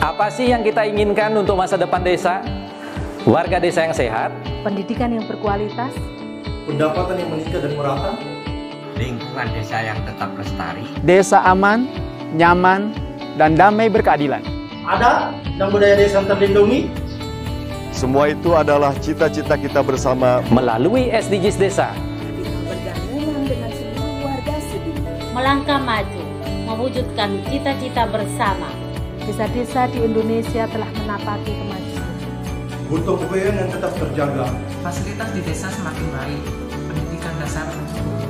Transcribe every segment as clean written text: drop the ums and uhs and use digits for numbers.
Apa sih yang kita inginkan untuk masa depan desa? Warga desa yang sehat, pendidikan yang berkualitas, pendapatan yang meningkat dan merata, lingkungan desa yang tetap lestari, desa aman, nyaman, dan damai berkeadilan. adat dan budaya desa yang terlindungi. Semua itu adalah cita-cita kita bersama melalui SDGs Desa. bergabungan dengan seluruh warga Siding. Melangkah maju, mewujudkan cita-cita bersama. Desa-desa di Indonesia telah menapaki kemajuan. Butuh kebayaan yang tetap terjaga. Fasilitas di desa semakin baik, pendidikan dasar mencukupi.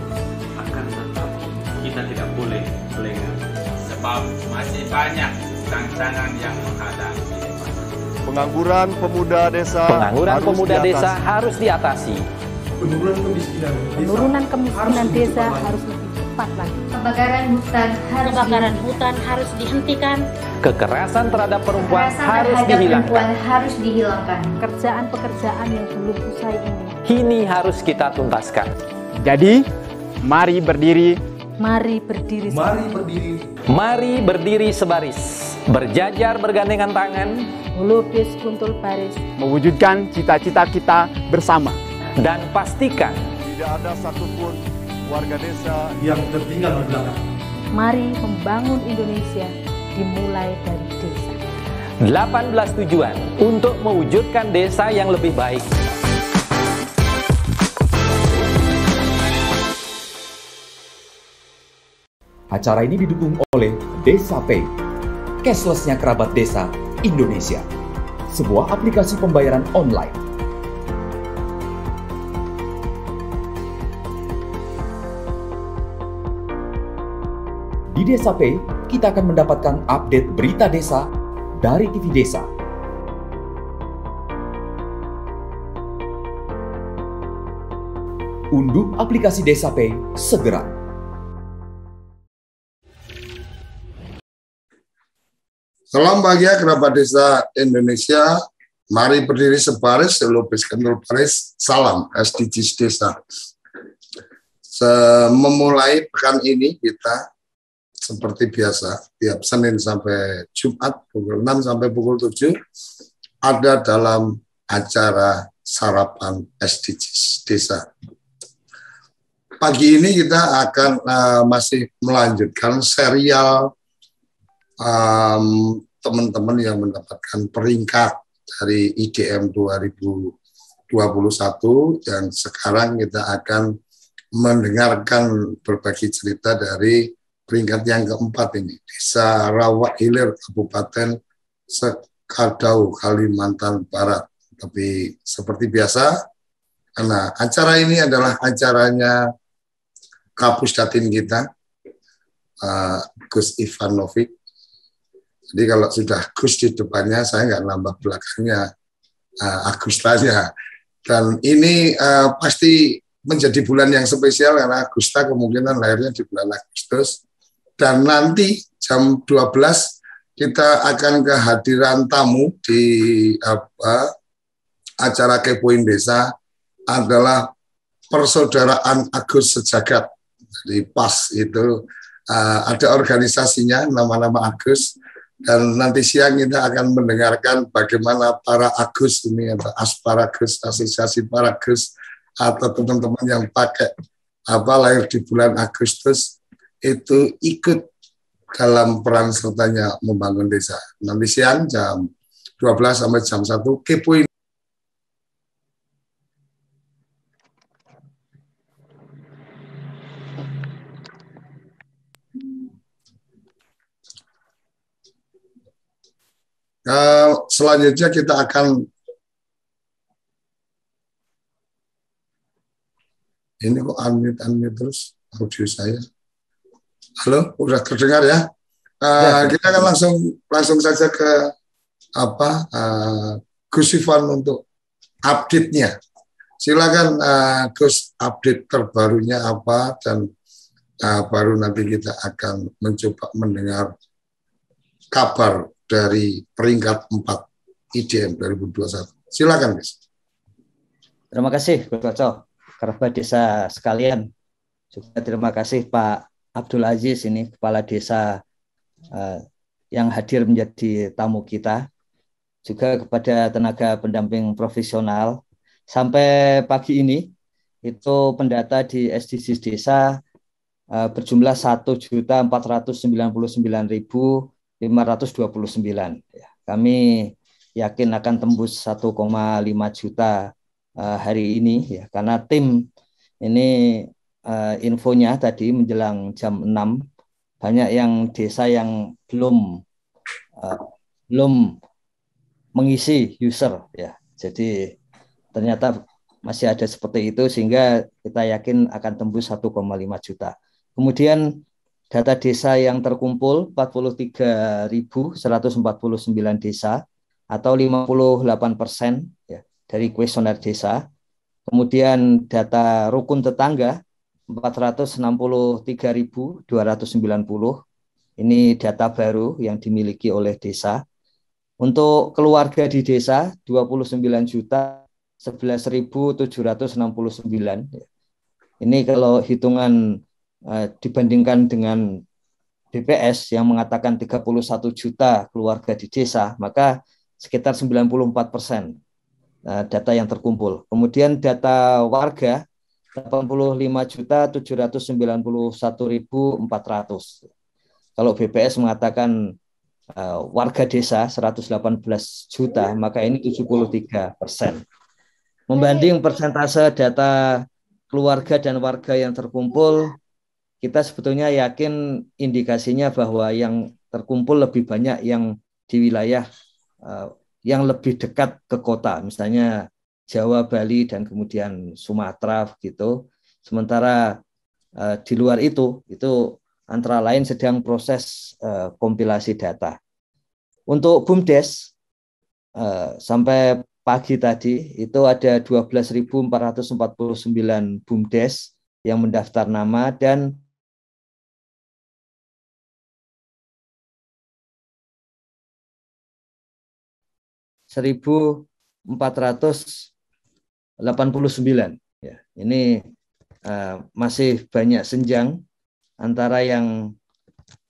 Akan tetap kita tidak boleh lengah, sebab masih banyak tantangan yang menghadapi. pengangguran pemuda desa. Pengangguran pemuda desa harus diatasi. Penurunan kemiskinan desa harus lebih cepat lagi. Kebakaran hutan harus dihentikan. Kekerasan terhadap perempuan harus dihilangkan. Pekerjaan-pekerjaan yang belum usai ini harus kita tuntaskan. Jadi, mari berdiri. Mari berdiri. Mari berdiri sebaris. Berjajar bergandengan tangan. Melukis kuntul baris. Mewujudkan cita-cita kita bersama. Dan pastikan tidak ada satupun warga desa yang tertinggal di belakang. Mari membangun Indonesia dimulai dari desa. 18 tujuan untuk mewujudkan desa yang lebih baik. Acara ini didukung oleh Desa Pay, cashless-nya kerabat desa Indonesia, sebuah aplikasi pembayaran online. Di Desa Pay, kita akan mendapatkan update berita desa dari TV Desa. Unduh aplikasi Desa Pay segera. Salam bahagia kerabat desa Indonesia. Mari berdiri sebaris, lupis kentul baris. Salam SDGs Desa. Memulai pekan ini kita seperti biasa, tiap Senin sampai Jumat, pukul 6 sampai pukul 7, ada dalam acara sarapan SDGs Desa. Pagi ini kita akan masih melanjutkan serial teman-teman yang mendapatkan peringkat dari IDM 2021, yang sekarang kita akan mendengarkan berbagi cerita dari peringkat yang keempat ini, Desa Rawak Hilir, Kabupaten Sekadau, Kalimantan Barat. Tapi seperti biasa, karena acara ini adalah acaranya Kapus Datin kita, Gus Ivanovic. Jadi kalau sudah Gus di depannya, saya nggak nambah belakangnya Agustanya. Dan ini pasti menjadi bulan yang spesial karena Agusta kemungkinan lahirnya di bulan Agustus. Dan nanti jam 12 kita akan kehadiran tamu di acara Kepoin Desa, adalah persaudaraan Agus Sejagat. Jadi pas itu ada organisasinya, nama-nama Agus. Dan nanti siang kita akan mendengarkan bagaimana para Agus ini, atau Asparagus, Asosiasi Paragus, atau teman-teman yang pakai lahir di bulan Agustus, itu ikut dalam peran sertanya membangun desa. Nanti siang jam 12 sampai jam 1, Kepoin. Selanjutnya kita akan, ini kok unmute terus audio saya. Halo, udah terdengar ya? Kita akan langsung saja ke Gus Ivan untuk update-nya. Silakan Gus, update terbarunya apa, dan baru nanti kita akan mencoba mendengar kabar dari peringkat 4 IDM 2021. Silakan, Gus. Terima kasih, Gus Koco, kerabat desa sekalian. Juga terima kasih Pak Abdul Aziz, ini Kepala Desa yang hadir menjadi tamu kita, juga kepada tenaga pendamping profesional. Sampai pagi ini itu pendata di SDGs Desa berjumlah 1.499.529. Kami yakin akan tembus 1,5 juta hari ini ya, karena tim ini infonya tadi menjelang jam 6 banyak yang desa yang belum mengisi user ya. Jadi ternyata masih ada seperti itu, sehingga kita yakin akan tembus 1,5 juta. Kemudian data desa yang terkumpul 43.149 desa atau 58% ya, dari kuesioner desa. Kemudian data rukun tetangga 463.290. Ini data baru yang dimiliki oleh desa. Untuk keluarga di desa 29.011.769. Ini kalau hitungan dibandingkan dengan BPS yang mengatakan 31 juta keluarga di desa, maka sekitar 94% data yang terkumpul. Kemudian data warga 85.791.400. Kalau BPS mengatakan warga desa 118 juta, maka ini 73%. Membanding persentase data keluarga dan warga yang terkumpul, kita sebetulnya yakin indikasinya bahwa yang terkumpul lebih banyak yang di wilayah yang lebih dekat ke kota, misalnya Jawa, Bali, dan kemudian Sumatera gitu. Sementara di luar itu antara lain sedang proses kompilasi data. Untuk BUMDes sampai pagi tadi itu ada 12.449 BUMDes yang mendaftar nama dan (1.489). Ya, ini masih banyak senjang antara yang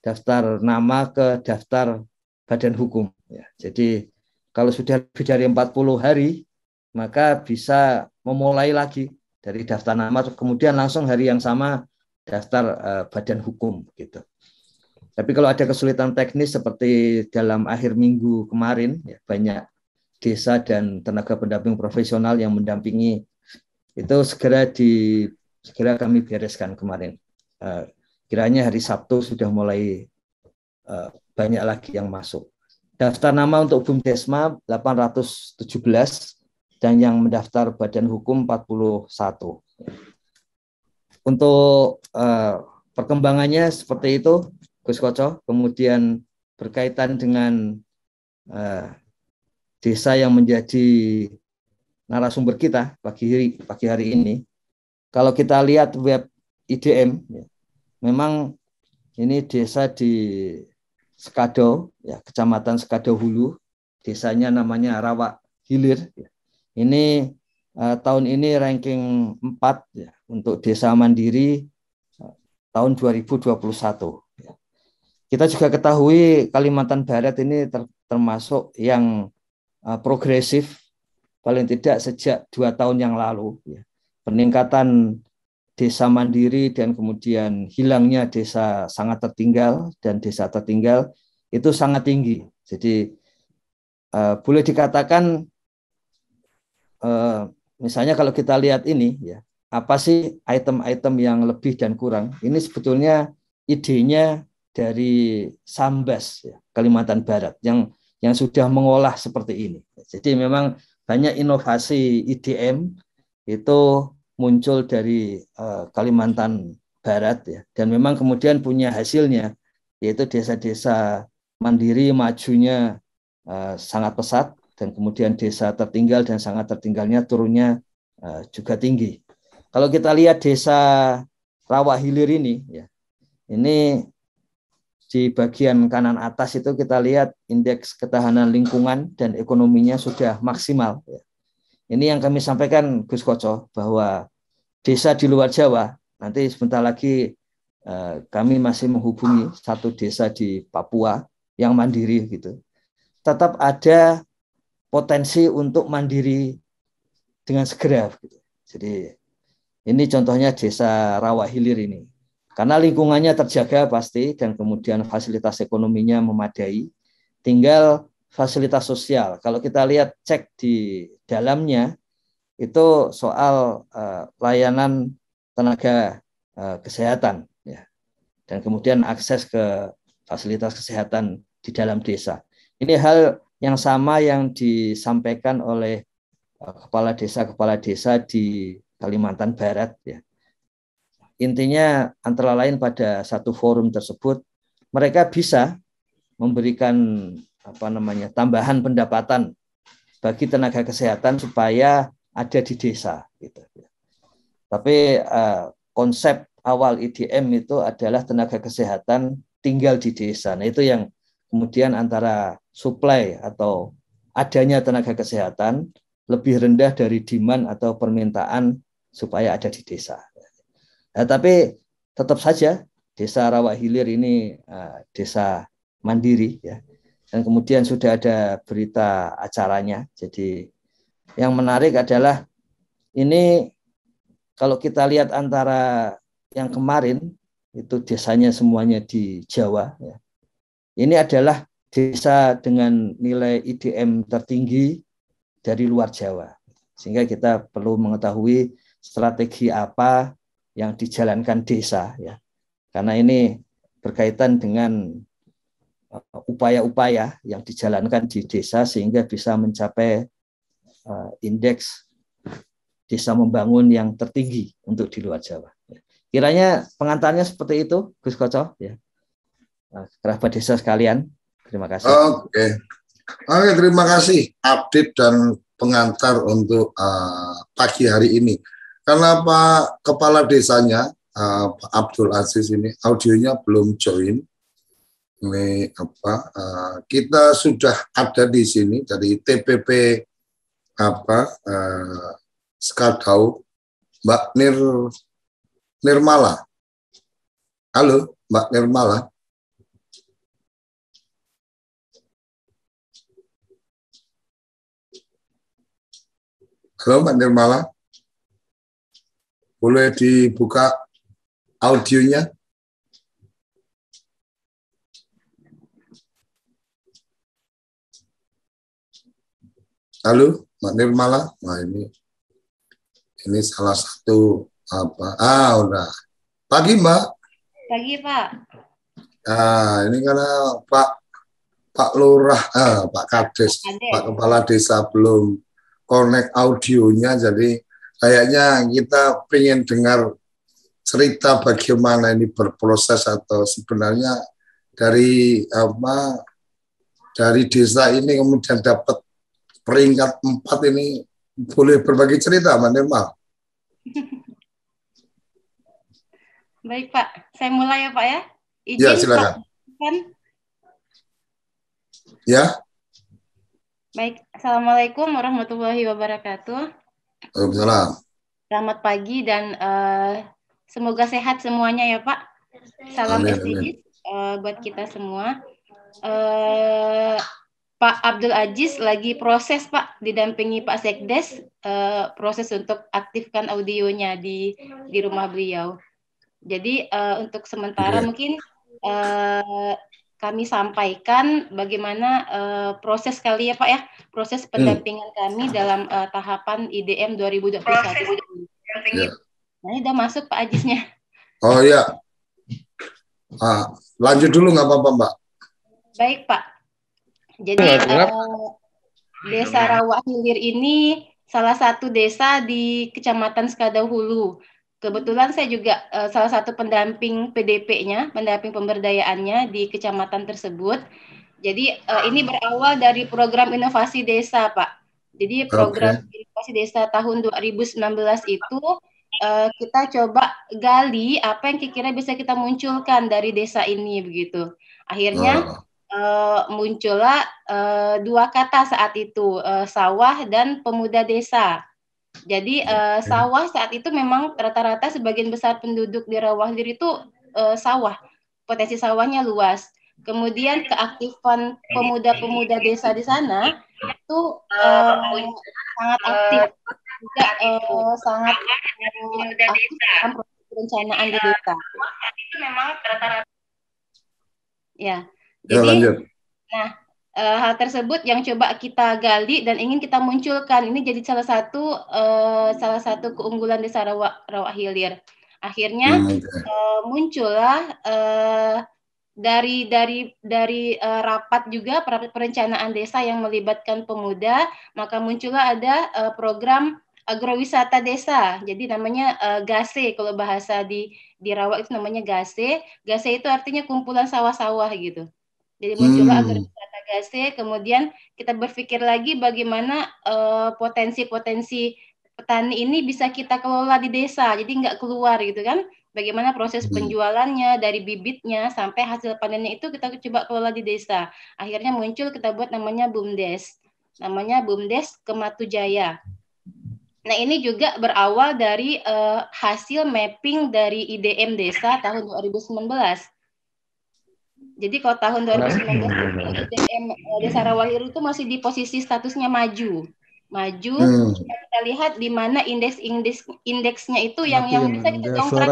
daftar nama ke daftar badan hukum. Ya, jadi kalau sudah lebih dari 40 hari, maka bisa memulai lagi dari daftar nama, kemudian langsung hari yang sama daftar badan hukum gitu. Tapi kalau ada kesulitan teknis seperti dalam akhir minggu kemarin, ya, banyak desa dan tenaga pendamping profesional yang mendampingi itu segera kami bereskan kemarin. Kiranya hari Sabtu sudah mulai banyak lagi yang masuk. Daftar nama untuk BUMDesma 817 dan yang mendaftar badan hukum 41. Untuk perkembangannya seperti itu, Gus Koco. Kemudian berkaitan dengan desa yang menjadi narasumber kita pagi hari ini. Kalau kita lihat web IDM, ya, memang ini desa di Sekado, ya, Kecamatan Sekado Hulu, desanya namanya Rawa Hilir. Ya. Ini tahun ini ranking 4 ya, untuk desa mandiri tahun 2021. Ya. Kita juga ketahui Kalimantan Barat ini termasuk yang progresif, paling tidak sejak 2 tahun yang lalu. Ya. Peningkatan desa mandiri dan kemudian hilangnya desa sangat tertinggal dan desa tertinggal itu sangat tinggi. Jadi boleh dikatakan misalnya kalau kita lihat ini ya, apa sih item-item yang lebih dan kurang? Ini sebetulnya idenya dari Sambas ya, Kalimantan Barat yang sudah mengolah seperti ini. Jadi memang banyak inovasi IDM itu muncul dari Kalimantan Barat ya, dan memang kemudian punya hasilnya, yaitu desa-desa mandiri majunya sangat pesat, dan kemudian desa tertinggal dan sangat tertinggalnya turunnya juga tinggi. Kalau kita lihat desa Rawa Hilir ini ya, ini di bagian kanan atas itu kita lihat indeks ketahanan lingkungan dan ekonominya sudah maksimal ya. Ini yang kami sampaikan Gus Koco, bahwa desa di luar Jawa, nanti sebentar lagi kami masih menghubungi satu desa di Papua yang mandiri gitu, tetap ada potensi untuk mandiri dengan segera gitu. Jadi ini contohnya desa Rawa Hilir ini. Karena lingkungannya terjaga pasti dan kemudian fasilitas ekonominya memadai, tinggal fasilitas sosial. Kalau kita lihat cek di dalamnya itu soal layanan tenaga kesehatan ya. Dan kemudian akses ke fasilitas kesehatan di dalam desa. Ini hal yang sama yang disampaikan oleh kepala desa di Kalimantan Barat ya. Intinya antara lain pada satu forum tersebut mereka bisa memberikan tambahan pendapatan bagi tenaga kesehatan supaya ada di desa gitu. Tapi konsep awal IDM itu adalah tenaga kesehatan tinggal di desa. Nah, itu yang kemudian antara supply atau adanya tenaga kesehatan lebih rendah dari demand atau permintaan supaya ada di desa. Nah, tapi tetap saja desa Rawa Hilir ini desa mandiri ya. Dan kemudian sudah ada berita acaranya. Jadi yang menarik adalah ini kalau kita lihat antara yang kemarin itu desanya semuanya di Jawa ya. Ini adalah desa dengan nilai IDM tertinggi dari luar Jawa. Sehingga kita perlu mengetahui strategi apa yang dijalankan desa ya. Karena ini berkaitan dengan upaya-upaya yang dijalankan di desa sehingga bisa mencapai indeks desa membangun yang tertinggi untuk di luar Jawa. Kiranya pengantarnya seperti itu, Gus Koco ya. Kerabat desa sekalian, terima kasih. Oke, terima kasih update dan pengantar untuk pagi hari ini. Karena Pak Kepala Desanya, Pak Abdul Aziz ini audionya belum join. Ini kita sudah ada di sini dari TPP Skadau, Mbak Nirmala. Halo, Mbak Nirmala. Halo Mbak Nirmala, boleh dibuka audionya? Halo Mbak Nirmala, nah ini salah satu udah. Pagi Mbak. Pagi Pak. Nah ini karena Pak Lurah, Pak Kades, Pak Kepala Desa belum connect audionya, jadi kayaknya kita pengen dengar cerita bagaimana ini berproses atau sebenarnya dari desa ini kemudian dapat peringkat 4 ini, boleh berbagi cerita Mbak Nirmal? Baik Pak, saya mulai ya Pak ya. Izin, ya silakan. Pak. Ya. Baik, Assalamualaikum warahmatullahi wabarakatuh. Waalaikumsalam. Selamat pagi dan semoga sehat semuanya ya Pak. Salam SDGs buat kita semua. Pak Abdul Aziz lagi proses Pak, didampingi Pak Sekdes, proses untuk aktifkan audionya di rumah beliau. Jadi untuk sementara mungkin kami sampaikan bagaimana proses kali ya Pak ya, proses pendampingan kami dalam tahapan IDM 2021. Ya. Nah ini udah masuk Pak Ajiznya. Oh iya. Lanjut dulu nggak apa-apa Mbak. Baik Pak. Jadi Desa Rawa Hilir ini salah satu desa di Kecamatan Skadau Hulu. Kebetulan saya juga salah satu pendamping PDP-nya, pendamping pemberdayaannya di kecamatan tersebut. Jadi ini berawal dari program inovasi desa, Pak. Jadi program inovasi desa tahun 2019 itu kita coba gali apa yang kira-kira bisa kita munculkan dari desa ini begitu. Akhirnya muncullah 2 kata saat itu, sawah dan pemuda desa. Jadi sawah saat itu memang rata-rata sebagian besar penduduk di Rawa Hilir itu sawah, potensi sawahnya luas. Kemudian keaktifan pemuda-pemuda desa di sana itu sangat aktif, juga sangat aktif dalam proses perencanaan di desa. Ya, jadi hal tersebut yang coba kita gali dan ingin kita munculkan. Ini jadi salah satu keunggulan Desa Rawak Hilir. Akhirnya muncullah dari rapat juga perencanaan desa yang melibatkan pemuda, maka muncullah ada program agrowisata desa. Jadi namanya GASE, kalau bahasa di Rawak itu namanya GASE. GASE itu artinya kumpulan sawah-sawah gitu. Jadi muncullah agrowisata GASE, kemudian kita berpikir lagi bagaimana potensi-potensi petani ini bisa kita kelola di desa, jadi nggak keluar gitu kan. Bagaimana proses penjualannya dari bibitnya sampai hasil panennya itu kita coba kelola di desa. Akhirnya muncul kita buat namanya BUMDes. Namanya BUMDes Kematujaya. Nah, ini juga berawal dari hasil mapping dari IDM desa tahun 2019. Jadi kalau tahun 2019 IDM Desa Rawak Hilir itu masih di posisi statusnya maju. Kita lihat di mana indeksnya itu yang bisa kita dongkrak.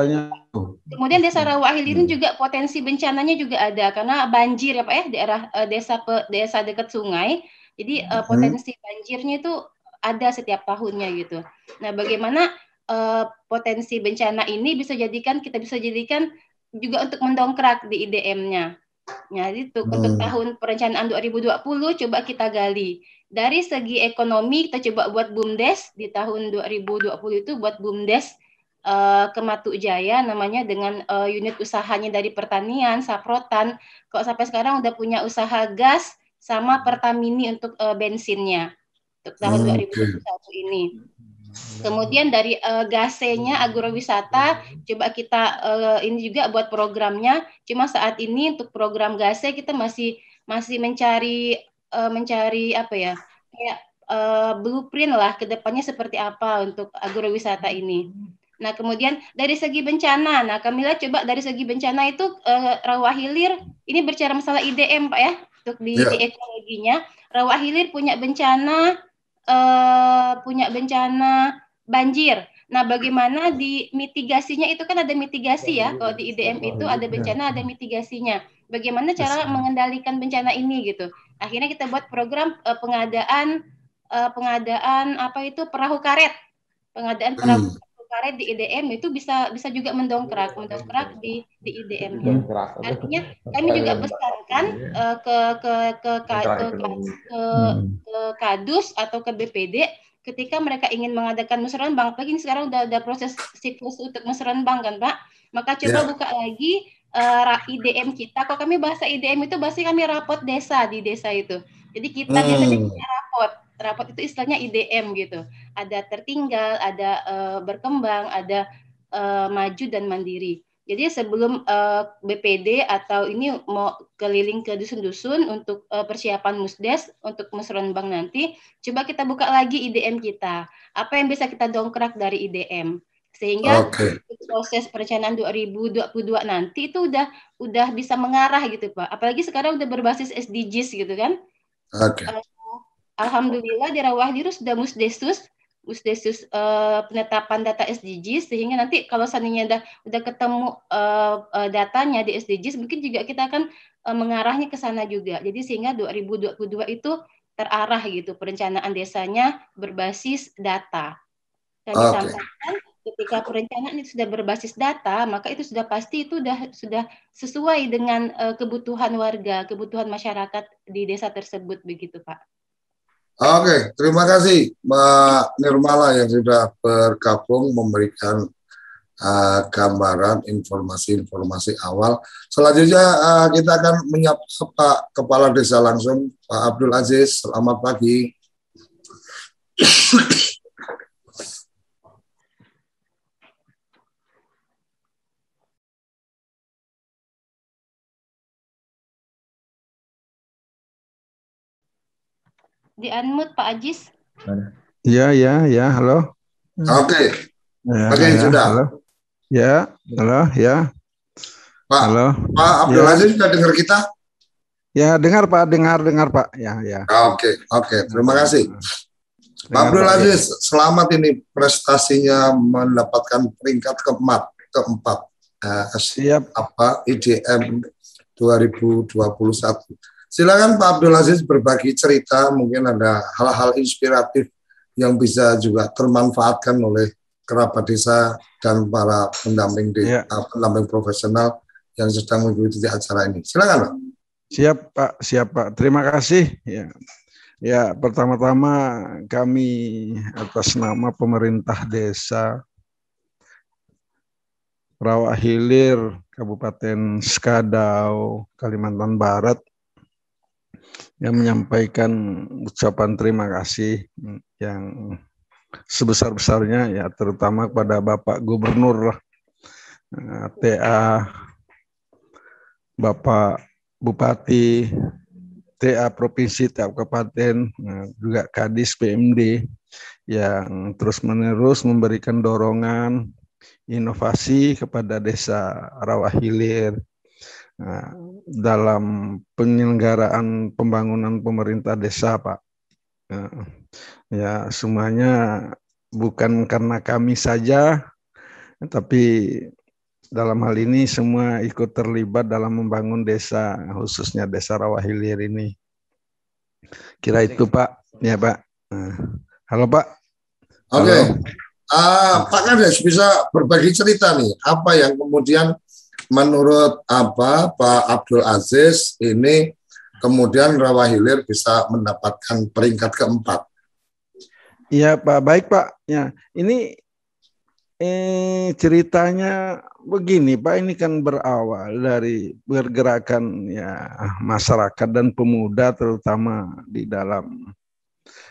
Kemudian Desa Rawak Hilir ini juga potensi bencananya juga ada karena banjir ya Pak ya, daerah desa dekat sungai. Jadi potensi banjirnya itu ada setiap tahunnya gitu. Nah, bagaimana potensi bencana ini kita bisa jadikan juga untuk mendongkrak di IDM-nya. Nah, itu untuk tahun perencanaan 2020 coba kita gali. Dari segi ekonomi kita coba buat BUMDes di tahun 2020 itu buat BUMDes Kematujaya namanya dengan unit usahanya dari pertanian, saprotan. Kok sampai sekarang udah punya usaha gas sama Pertamini untuk bensinnya untuk tahun 2021 ini. Kemudian dari GASE-nya agrowisata coba kita ini juga buat programnya. Cuma saat ini untuk program GASE kita masih mencari apa ya, kayak blueprint lah ke depannya seperti apa untuk agrowisata ini. Nah, kemudian dari segi bencana, nah Kamila coba dari segi bencana itu Rawak Hilir ini bicara masalah IDM Pak ya, untuk di ekologinya. Rawak Hilir punya bencana banjir. Nah, bagaimana di mitigasinya itu kan ada mitigasi ya, kalau di IDM itu ada bencana ada mitigasinya. Bagaimana cara mengendalikan bencana ini gitu. Akhirnya kita buat program pengadaan apa itu perahu karet. Pengadaan perahu karet di IDM itu bisa juga mendongkrak di IDM. Artinya kami juga besarkan ke Kadus atau ke BPD ketika mereka ingin mengadakan musrenbang. Apalagi ini sekarang udah proses siklus untuk musrenbang kan Pak. Maka coba buka lagi IDM kita. Kalau kami bahasa IDM itu bahasa kami rapot desa di desa itu. Jadi kita biasanya punya rapot itu istilahnya IDM gitu. Ada tertinggal, ada berkembang, ada maju dan mandiri. Jadi sebelum BPD atau ini mau keliling ke dusun-dusun untuk persiapan musdes untuk musrenbang nanti, coba kita buka lagi IDM kita. Apa yang bisa kita dongkrak dari IDM? Sehingga proses perencanaan 2022 nanti itu udah bisa mengarah gitu Pak. Apalagi sekarang udah berbasis SDGs gitu kan. Alhamdulillah di Rawak Hilir sudah musdesus penetapan data SDGs, sehingga nanti kalau seandainya udah ketemu datanya di SDGs, mungkin juga kita akan mengarahnya ke sana juga. Jadi sehingga 2022 itu terarah gitu perencanaan desanya berbasis data. Dan disampaikan ketika perencanaan itu sudah berbasis data, maka itu sudah pasti itu sudah sesuai dengan kebutuhan warga, kebutuhan masyarakat di desa tersebut begitu Pak. Oke, terima kasih Mbak Nirmala yang sudah bergabung memberikan gambaran informasi-informasi awal. Selanjutnya kita akan menyapa Pak Kepala Desa langsung, Pak Abdul Aziz. Selamat pagi. Di-unmute Pak Aziz. Ya, halo. Oke, sudah. Halo. Ya, halo, ya. Pak, halo. Pak Abdul Aziz sudah dengar kita? Ya, dengar Pak, dengar Pak. Ya, ya. Oke. Terima kasih. Pak Abdul Aziz, selamat ini prestasinya mendapatkan peringkat keempat. Siap. IDM 2021. Silakan Pak Abdul Aziz berbagi cerita, mungkin ada hal-hal inspiratif yang bisa juga termanfaatkan oleh kerabat desa dan para pendamping pendamping profesional yang sedang mengikuti acara ini. Silakan Pak. Siap Pak. Terima kasih. Ya, pertama-tama kami atas nama pemerintah desa Rawa Hilir, Kabupaten Skadau, Kalimantan Barat, yang menyampaikan ucapan terima kasih yang sebesar-besarnya, ya, terutama kepada Bapak Gubernur TA, Bapak Bupati, TA Provinsi, TA Kabupaten, juga Kadis PMD yang terus-menerus memberikan dorongan inovasi kepada desa Rawa Hilir dalam penyelenggaraan pembangunan pemerintah desa, Pak. Ya, semuanya bukan karena kami saja, tapi dalam hal ini semua ikut terlibat dalam membangun desa, khususnya desa Rawa Hilir ini. Kira itu Pak, ya Pak. Halo Pak. Oke. Pak Kades bisa berbagi cerita nih, apa yang kemudian menurut Pak Abdul Aziz ini kemudian Rawa Hilir bisa mendapatkan peringkat keempat. Iya Pak, baik Pak. Ya, ini ceritanya begini Pak, ini kan berawal dari pergerakan ya masyarakat dan pemuda terutama di dalam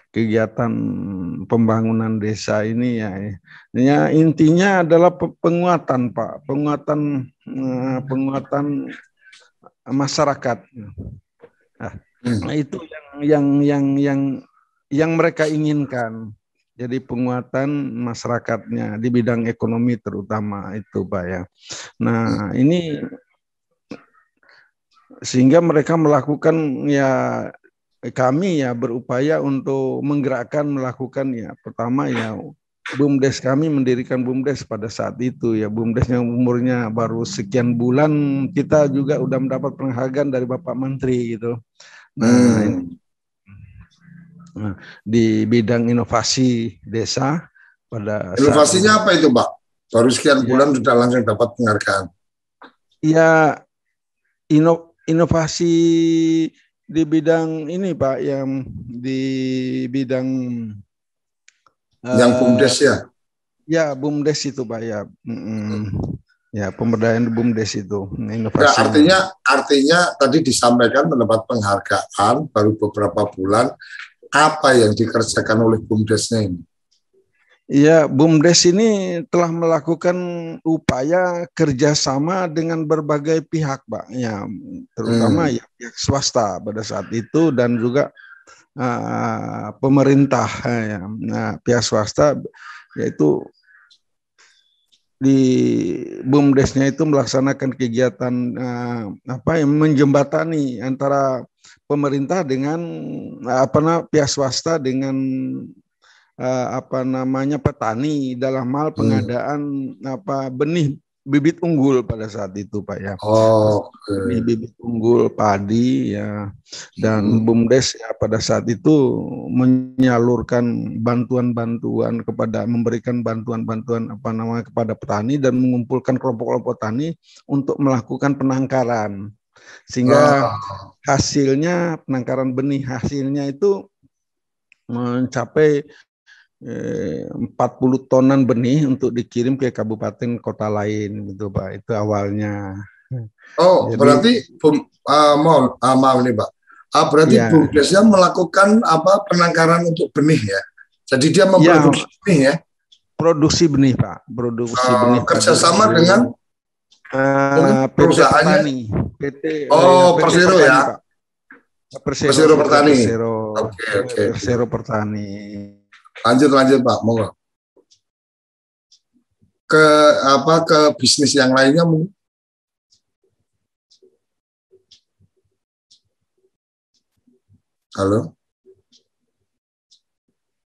kegiatan pembangunan desa ini ya intinya adalah penguatan Pak, penguatan masyarakat. Nah, itu yang mereka inginkan. Jadi penguatan masyarakatnya di bidang ekonomi terutama itu Pak ya. Nah ini sehingga mereka melakukan kami berupaya untuk menggerakkan melakukan pertama BUMDes, kami mendirikan BUMDes pada saat itu ya, BUMDesnya umurnya baru sekian bulan kita juga udah mendapat penghargaan dari Bapak Menteri gitu. Nah, di bidang inovasi desa pada inovasinya apa itu Pak? Baru sekian bulan sudah langsung dapat penghargaan. Ya, inovasi di bidang ini Pak, yang di bidang yang BUMDes ya? Ya, BUMDes itu Pak ya. Ya, pemberdayaan BUMDes itu. Inovasi. Ya, artinya tadi disampaikan mendapat penghargaan baru beberapa bulan. Apa yang dikerjakan oleh BUMDesnya ini? Ya, BUMDes ini telah melakukan upaya kerjasama dengan berbagai pihak, Pak. Ya, terutama pihak swasta pada saat itu dan juga pemerintah. Ya. Nah, pihak swasta yaitu di BUMDesnya itu melaksanakan kegiatan menjembatani antara pemerintah dengan pihak swasta dengan petani dalam hal pengadaan benih bibit unggul pada saat itu Pak ya. Benih bibit unggul padi ya, dan BUMDes ya pada saat itu menyalurkan bantuan-bantuan memberikan bantuan-bantuan kepada petani dan mengumpulkan kelompok-kelompok tani untuk melakukan penangkaran. Sehingga hasilnya penangkaran benih hasilnya itu mencapai 40 tonan benih untuk dikirim ke kabupaten kota lain gitu Pak. Itu awalnya. Jadi, berarti maaf nih Pak. Berarti BUMDesnya melakukan penangkaran untuk benih ya. Jadi dia memproduksi benih ya. Produksi benih Pak, produksi benih. Kerjasama dengan perusahaannya. Persero ya. Persero Pertani. Persero Pertani. Lanjut Pak, monggo. Ke bisnis yang lainnya mungkin. Halo?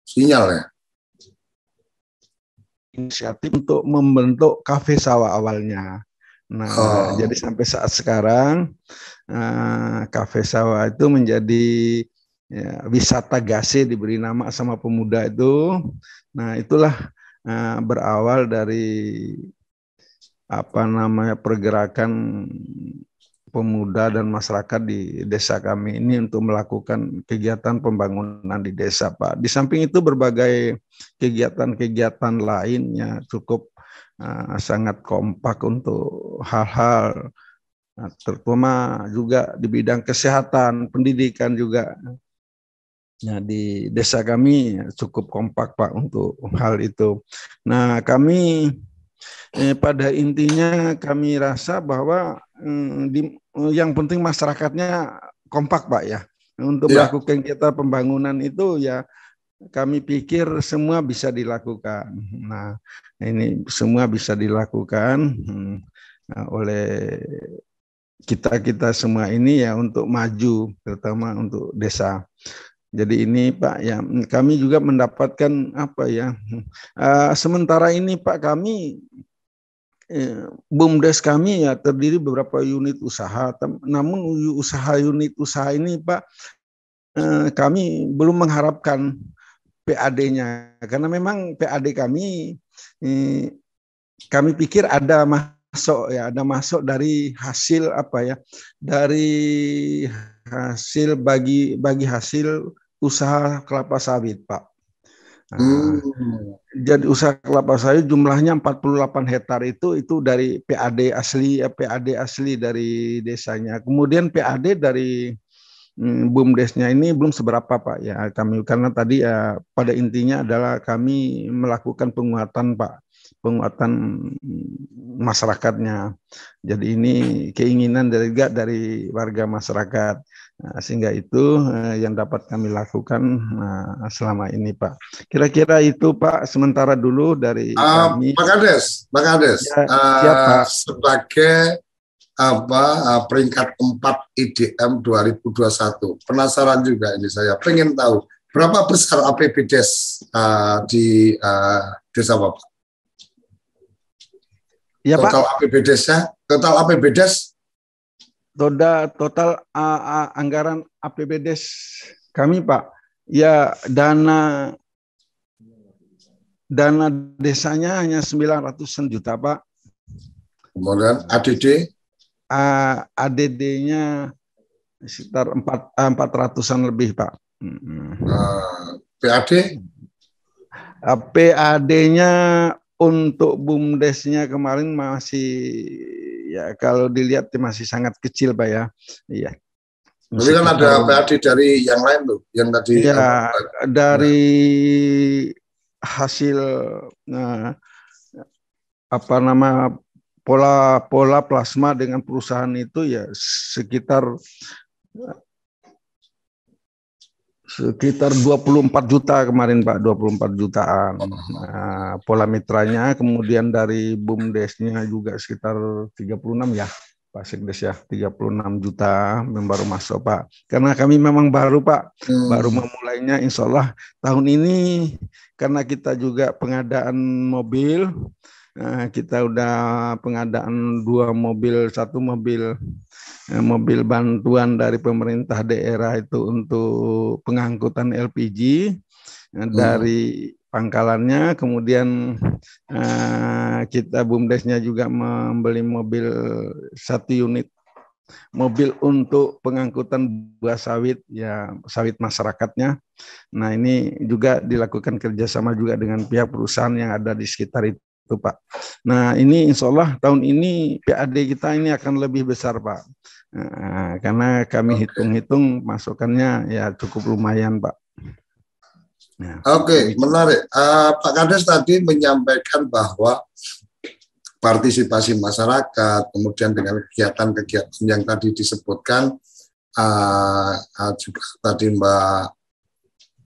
Sinyal ya? Inisiatif untuk membentuk kafe sawah awalnya. Nah, jadi sampai saat sekarang kafe sawah itu menjadi wisata Gase, diberi nama sama pemuda itu. Nah, itulah berawal dari pergerakan pemuda dan masyarakat di desa kami ini untuk melakukan kegiatan pembangunan di desa, Pak. Di samping itu berbagai kegiatan-kegiatan lainnya cukup sangat kompak untuk hal-hal terutama juga di bidang kesehatan, pendidikan juga. Ya, di desa kami cukup kompak, Pak, untuk hal itu. Nah, kami pada intinya kami rasa bahwa yang penting masyarakatnya kompak, Pak, ya. Untuk melakukan kegiatan pembangunan itu ya kami pikir semua bisa dilakukan. Nah, ini semua bisa dilakukan oleh kita semua ini ya untuk maju, terutama untuk desa. Jadi ini, Pak, ya kami juga mendapatkan sementara ini, Pak, kami BUMDes kami ya terdiri beberapa unit usaha, namun usaha unit usaha ini, Pak, kami belum mengharapkan PAD-nya karena memang PAD kami pikir ada masuk dari hasil dari hasil bagi hasil usaha kelapa sawit, Pak. Jadi usaha kelapa sawit jumlahnya 48 hektar itu dari PAD asli dari desanya. Kemudian PAD dari BUMDesnya ini belum seberapa, Pak, ya kami, karena tadi pada intinya adalah kami melakukan penguatan, Pak, penguatan masyarakatnya. Jadi ini keinginan dari warga masyarakat. Sehingga itu yang dapat kami lakukan selama ini, Pak. Kira-kira itu, Pak, sementara dulu dari kami. Pak Kades, ya, Pak. Sebagai peringkat 4 IDM 2021, penasaran juga ini, saya pengen tahu berapa besar APBDes di desa Bapak? Ya, total Pak. Total APBDes? Total anggaran APBDes kami, Pak, ya dana desanya hanya 900-an juta, Pak. Kemudian ADD-nya sekitar 400-an lebih, Pak. PAD? PAD-nya untuk BUMDesnya kemarin masih, ya kalau dilihat masih sangat kecil, Pak, ya. Iya. Tapi kan ada PAD dari yang lain tuh, yang tadi. Ya, dari hasil pola plasma dengan perusahaan itu ya sekitar 24 juta kemarin, Pak, 24 jutaan. Pola mitranya, kemudian dari BUMDesnya juga sekitar 36 ya, Pak Sekdes, ya 36 juta baru masuk, Pak. Karena kami memang baru, Pak, baru memulainya. Insya Allah tahun ini karena kita juga pengadaan mobil, kita udah pengadaan 2 mobil, 1 mobil bantuan dari pemerintah daerah itu untuk pengangkutan LPG dari pangkalannya, kemudian kita BUMDesnya juga membeli mobil 1 unit mobil untuk pengangkutan buah sawit, ya sawit masyarakatnya. Nah, ini juga dilakukan kerjasama juga dengan pihak perusahaan yang ada di sekitar itu, Pak. Nah, ini insya Allah tahun ini PAD kita ini akan lebih besar, Pak. Karena kami hitung-hitung masukannya ya cukup lumayan, Pak. Ya. Oke, menarik. Pak Kades tadi menyampaikan bahwa partisipasi masyarakat, kemudian dengan kegiatan-kegiatan yang tadi disebutkan, juga tadi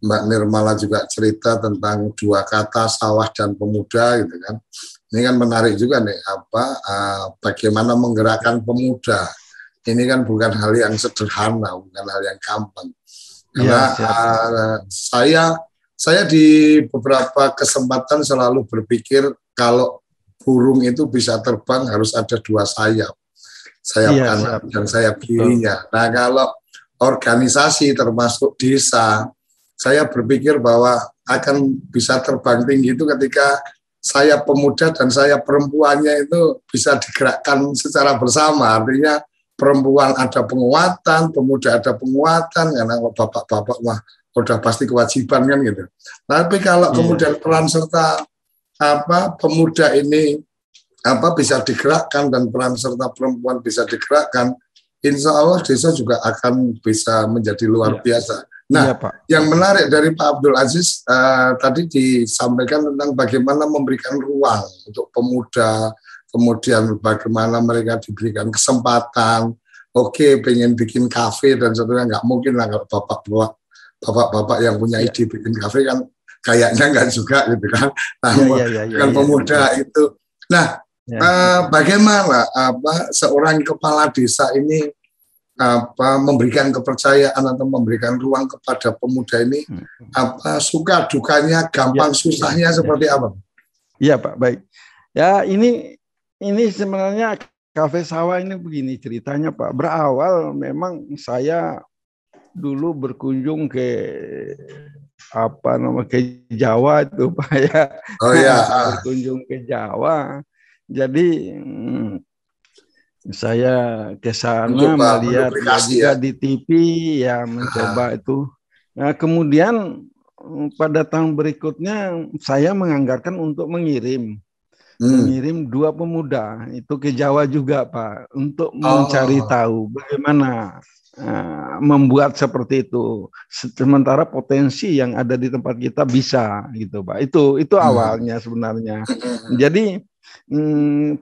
Mbak Nirmala juga cerita tentang 2 kata, sawah dan pemuda, gitu kan. Ini kan menarik juga nih, bagaimana menggerakkan pemuda. Ini kan bukan hal yang sederhana, bukan hal yang gampang. Karena saya di beberapa kesempatan selalu berpikir kalau burung itu bisa terbang harus ada 2 sayap. Sayap kanan dan sayap kirinya. Nah, kalau organisasi termasuk desa, saya berpikir bahwa akan bisa terbang tinggi itu ketika sayap pemuda dan sayap perempuannya itu bisa digerakkan secara bersama. Artinya perempuan ada penguatan, pemuda ada penguatan, karena bapak-bapak mah udah pasti kewajiban kan gitu. Tapi kalau kemudian peran serta pemuda ini bisa digerakkan dan peran serta perempuan bisa digerakkan, insya Allah desa juga akan bisa menjadi luar biasa. Nah, yang menarik dari Pak Abdul Aziz tadi disampaikan tentang bagaimana memberikan ruang untuk pemuda, kemudian bagaimana mereka diberikan kesempatan. Oke, pengen bikin kafe dan sebagainya, nggak mungkin lah kalau bapak-bapak yang punya ide bikin kafe kan kayaknya nggak juga gitu kan. Nah, kan pemuda itu. Nah, bagaimana seorang kepala desa ini memberikan kepercayaan atau memberikan ruang kepada pemuda ini, suka dukanya, gampang susahnya seperti apa? Iya Pak, baik. Ya ini sebenarnya Kafe Sawah ini begini ceritanya Pak. Berawal memang saya dulu berkunjung ke ke Jawa itu Pak ya. Oh ya. Berkunjung ke Jawa. Jadi saya ke sana melihat juga di TV ya, mencoba itu. Nah, kemudian pada tahun berikutnya saya menganggarkan untuk mengirim 2 pemuda itu ke Jawa juga Pak, untuk mencari tahu bagaimana membuat seperti itu. Sementara potensi yang ada di tempat kita bisa gitu Pak. Itu awalnya sebenarnya. Jadi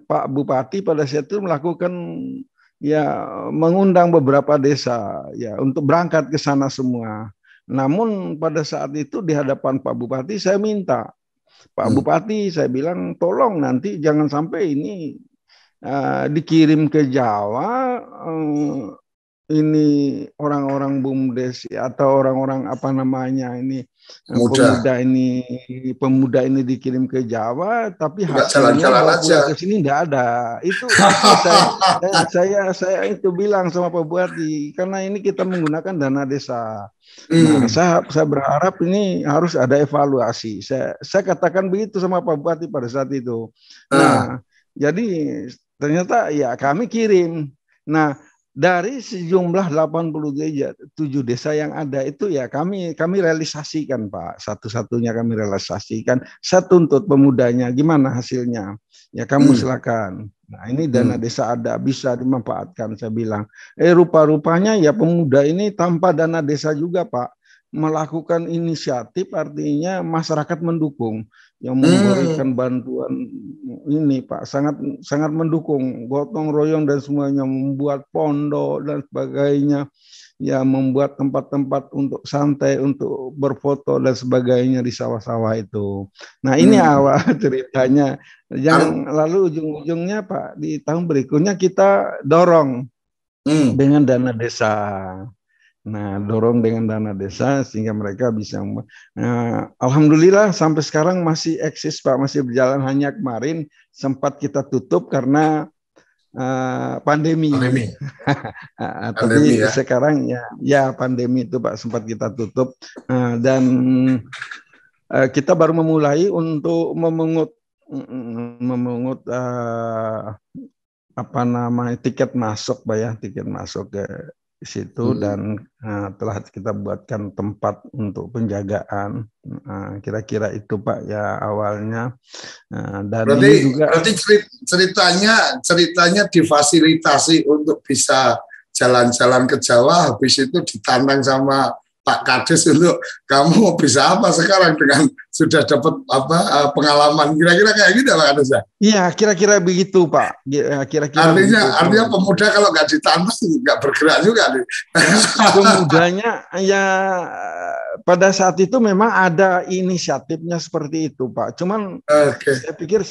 Pak Bupati pada saat itu melakukan mengundang beberapa desa untuk berangkat ke sana semua. Namun pada saat itu di hadapan Pak Bupati saya minta, Pak Bupati saya bilang tolong nanti jangan sampai ini dikirim ke Jawa, ini orang-orang BUMDes atau orang-orang pemuda ini dikirim ke Jawa, tapi hasilnya ke sini tidak ada. Itu saya itu bilang sama Pak Bupati, karena ini kita menggunakan dana desa. Nah, saya berharap ini harus ada evaluasi. Saya katakan begitu sama Pak Bupati pada saat itu. Nah, jadi ternyata kami kirim. Nah, dari sejumlah 87 desa yang ada itu kami realisasikan Pak. Satu-satunya kami realisasikan. Saya tuntut pemudanya, gimana hasilnya? Ya kamu silakan. Nah, ini dana desa ada, bisa dimanfaatkan. Saya bilang, rupa-rupanya pemuda ini tanpa dana desa juga Pak, melakukan inisiatif, artinya masyarakat mendukung, yang memberikan bantuan ini Pak, sangat mendukung, gotong royong dan semuanya, membuat pondok dan sebagainya, membuat tempat-tempat untuk santai, untuk berfoto dan sebagainya di sawah-sawah itu. Nah, ini awal ceritanya. Lalu ujung-ujungnya Pak, di tahun berikutnya kita dorong dengan dana desa. Nah, dorong dengan dana desa sehingga mereka bisa. Alhamdulillah sampai sekarang masih eksis Pak, masih berjalan. Hanya kemarin sempat kita tutup karena pandemi. Tapi sekarang pandemi itu Pak sempat kita tutup, dan kita baru memulai untuk memungut tiket masuk Pak tiket masuk ke situ, dan telah kita buatkan tempat untuk penjagaan. Kira-kira itu Pak awalnya. Dan berarti ceritanya difasilitasi untuk bisa jalan-jalan ke Jawa, habis itu ditantang sama Pak Kades untuk kamu bisa apa sekarang dengan sudah dapat pengalaman, kira-kira kayak gitu Pak Kades ya? Iya, kira-kira begitu Pak. Artinya pemuda kalau nggak ditantang nggak bergerak juga nih. Pemudanya pada saat itu memang ada inisiatifnya seperti itu Pak. Cuman saya pikir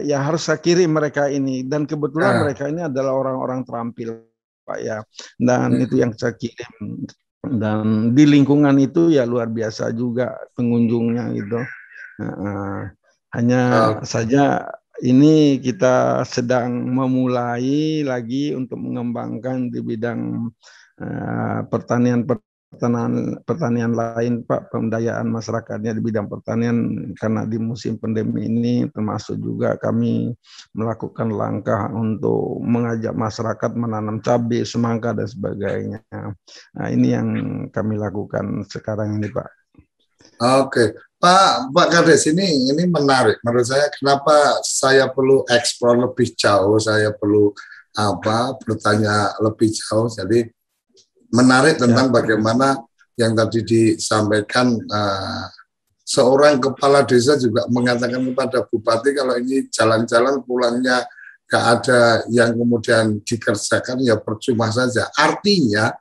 harus saya kirim mereka ini, dan kebetulan mereka ini adalah orang-orang terampil Pak dan itu yang saya kirim. Dan di lingkungan itu ya luar biasa juga pengunjungnya gitu. Hanya saja ini kita sedang memulai lagi untuk mengembangkan di bidang pertanian lain, Pak, pemberdayaan masyarakatnya di bidang pertanian, karena di musim pandemi ini termasuk juga kami melakukan langkah untuk mengajak masyarakat menanam cabai, semangka dan sebagainya. Nah, ini yang kami lakukan sekarang ini, Pak. Oke, Pak Kades, ini menarik menurut saya. Kenapa saya perlu eksplor lebih jauh, saya perlu bertanya lebih jauh. Jadi menarik tentang bagaimana yang tadi disampaikan, seorang kepala desa juga mengatakan kepada bupati kalau ini jalan-jalan pulangnya gak ada yang kemudian dikerjakan, ya percuma saja. Artinya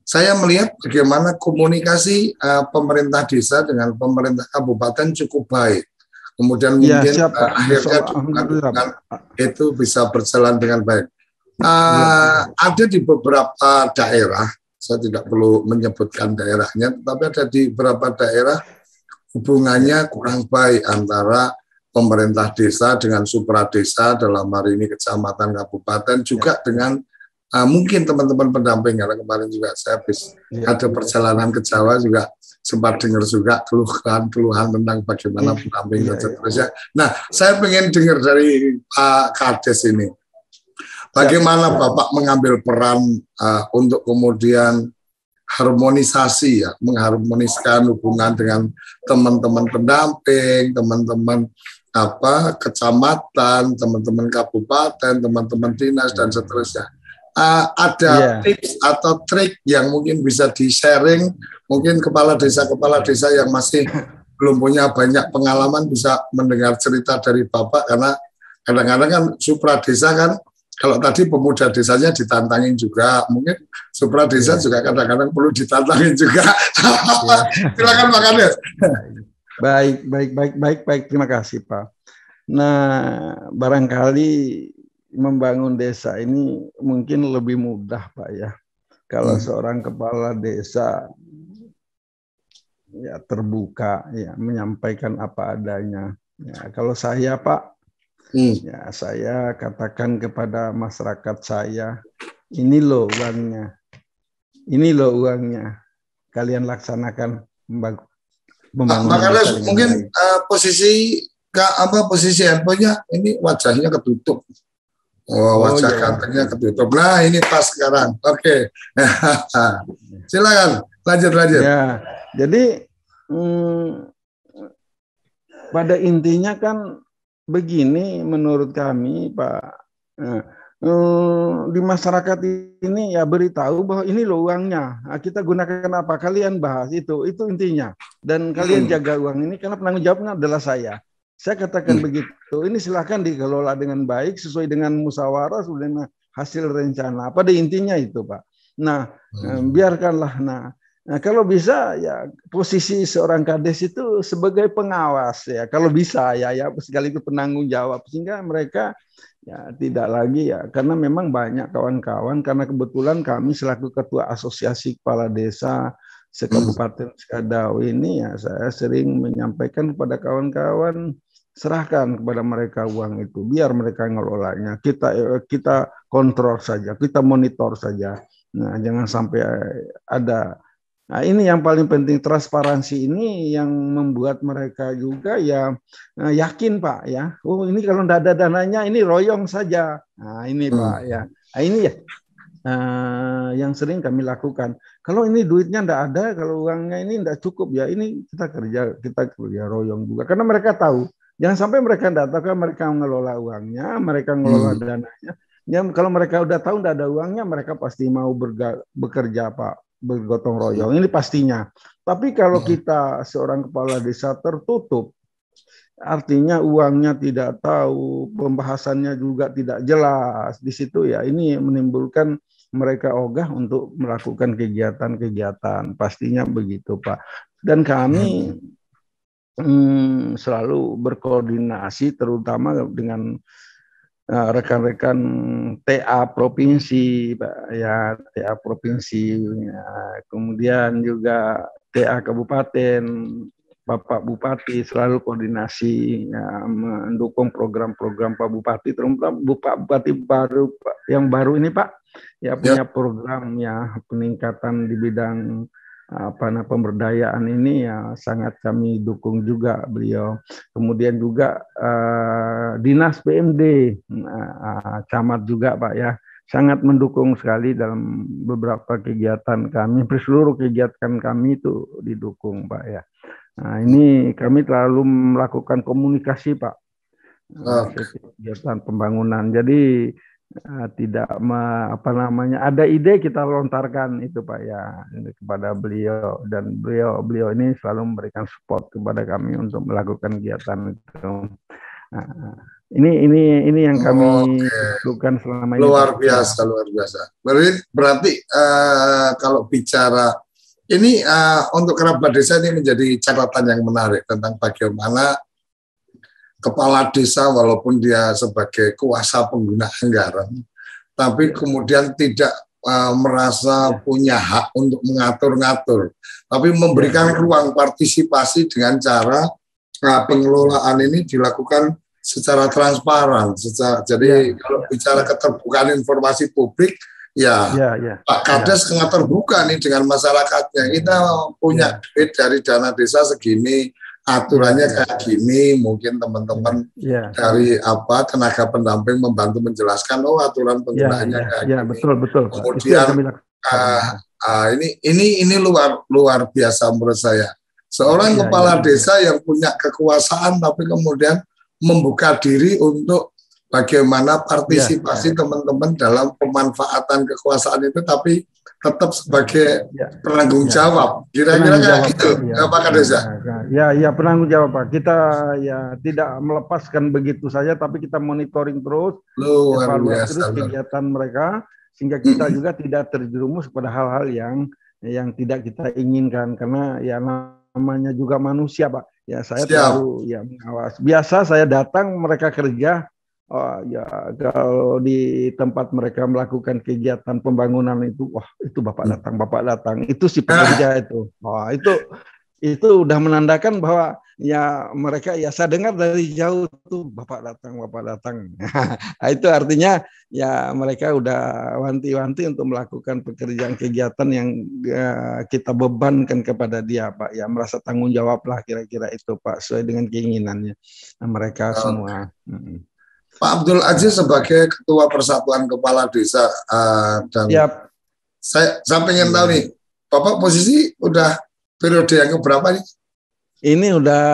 saya melihat bagaimana komunikasi pemerintah desa dengan pemerintah kabupaten cukup baik. Kemudian mungkin akhirnya itu bisa berjalan dengan baik. Ada di beberapa daerah, saya tidak perlu menyebutkan daerahnya, tetapi ada di beberapa daerah hubungannya kurang baik antara pemerintah desa dengan supra desa, dalam hari ini kecamatan, kabupaten, juga dengan mungkin teman-teman pendamping. Karena kemarin juga saya habis ada perjalanan ke Jawa, juga sempat dengar juga keluhan tentang bagaimana pendamping dan seterusnya. Nah, saya pengen dengar dari Pak Kades ini. Bagaimana Bapak mengambil peran untuk kemudian harmonisasi, ya, mengharmoniskan hubungan dengan teman-teman pendamping, teman-teman kecamatan, teman-teman kabupaten, teman-teman dinas dan seterusnya. Ada tips atau trik yang mungkin bisa di-sharing, mungkin kepala desa yang masih belum punya banyak pengalaman bisa mendengar cerita dari Bapak, karena kadang-kadang kan supra desa kan, kalau tadi pemuda desanya ditantangin juga, mungkin supra desa juga kadang-kadang perlu ditantangin juga. Silakan Pak Kades. Baik. Terima kasih, Pak. Nah, barangkali membangun desa ini mungkin lebih mudah, Pak, ya. Kalau seorang kepala desa ya terbuka, ya menyampaikan apa adanya. Ya, kalau saya, Pak, ya, saya katakan kepada masyarakat saya, ini loh uangnya, kalian laksanakan membangun. Makanya mungkin posisi handphonenya ini wajahnya ketutup, wajah gantengnya ketutup. Nah, ini pas sekarang. Oke. Silakan lanjut. Ya, jadi pada intinya kan begini menurut kami, Pak, di masyarakat ini ya beritahu bahwa ini loh uangnya, kita gunakan apa, kalian bahas itu intinya, dan kalian jaga uang ini karena penanggung jawabnya adalah saya katakan begitu. Ini silakan dikelola dengan baik sesuai dengan musyawarah, sesuai dengan hasil rencana. Pada intinya itu, Pak. Nah, biarkanlah. Nah, kalau bisa ya posisi seorang kades itu sebagai pengawas, ya, kalau bisa ya sekaligus penanggung jawab, sehingga mereka ya tidak lagi, ya, karena memang banyak kawan-kawan, karena kebetulan kami selaku ketua asosiasi kepala desa se-Kabupaten Sekadau ini, ya saya sering menyampaikan kepada kawan-kawan, serahkan kepada mereka uang itu, biar mereka ngelolanya, kita kontrol saja, kita monitor saja. Nah, jangan sampai ada. Nah, ini yang paling penting, transparansi ini yang membuat mereka juga ya yakin, Pak, ya. Oh, ini kalau tidak ada dananya ini royong saja. Nah, ini Pak, ya. Nah, ini ya yang sering kami lakukan. Kalau ini duitnya tidak ada, kalau uangnya ini tidak cukup, ya ini kita kerja royong juga. Karena mereka tahu, jangan sampai mereka tidak tahu, kan mereka mengelola uangnya, mereka mengelola dananya. Ya, kalau mereka udah tahu tidak ada uangnya, mereka pasti mau bekerja, Pak, bergotong royong, ini pastinya. Tapi kalau kita seorang kepala desa tertutup, artinya uangnya tidak tahu, pembahasannya juga tidak jelas di situ, ya ini menimbulkan mereka ogah untuk melakukan kegiatan-kegiatan, pastinya begitu, Pak. Dan kami selalu berkoordinasi terutama dengan rekan-rekan TA provinsi, Pak, ya TA provinsi, ya. Kemudian juga TA kabupaten, Bapak Bupati selalu koordinasi, ya, mendukung program-program Pak Bupati, terutama Pak Bupati baru yang baru ini Pak, ya punya program ya peningkatan di bidang pemberdayaan ini ya sangat kami dukung juga beliau. Kemudian juga Dinas PMD, camat juga Pak ya, sangat mendukung sekali dalam beberapa kegiatan kami, seluruh kegiatan kami itu didukung Pak ya. Nah, ini kami terlalu melakukan komunikasi Pak, kegiatan pembangunan. Jadi tidak ada ide kita lontarkan itu Pak ya kepada beliau, dan beliau ini selalu memberikan support kepada kami untuk melakukan kegiatan itu. Nah, ini yang kami lakukan selama ini. Luar biasa. Berarti kalau bicara ini untuk kerabat desa ini menjadi catatan yang menarik tentang bagaimana kepala desa walaupun dia sebagai kuasa pengguna anggaran, tapi kemudian tidak merasa punya hak untuk mengatur-ngatur, tapi memberikan ruang partisipasi dengan cara pengelolaan ini dilakukan secara transparan. Jadi kalau bicara keterbukaan informasi publik, Pak Kades sangat terbuka nih dengan masyarakatnya. Kita punya duit dari dana desa segini, aturannya kayak gini, mungkin teman-teman dari tenaga pendamping membantu menjelaskan, aturan penggunaannya kayak gini. Betul. Kemudian ini luar biasa menurut saya. Seorang kepala desa yang punya kekuasaan tapi kemudian membuka diri untuk bagaimana partisipasi teman-teman dalam pemanfaatan kekuasaan itu, tapi tetap sebagai penanggung jawab. Kira-kira kayak gitu, Pak Kades ya? Ya, penanggung jawab Pak. Kita ya tidak melepaskan begitu saja, tapi kita monitoring terus, evaluasi terus kegiatan mereka, sehingga kita juga tidak terjerumus pada hal-hal yang tidak kita inginkan, karena ya namanya juga manusia Pak. Ya saya selalu mengawas. Biasa saya datang mereka kerja. Kalau di tempat mereka melakukan kegiatan pembangunan itu, itu Bapak datang, itu si pekerja itu. Itu udah menandakan bahwa ya mereka saya dengar dari jauh tuh Bapak datang. Nah, itu artinya ya mereka udah wanti-wanti untuk melakukan pekerjaan kegiatan yang kita bebankan kepada dia Pak. Ya merasa tanggung jawab lah kira-kira itu Pak, sesuai dengan keinginannya mereka semua. Pak Abdul Aziz sebagai Ketua Persatuan Kepala Desa dan saya pengen tahu nih, Bapak posisi udah periode yang keberapa nih? Ini udah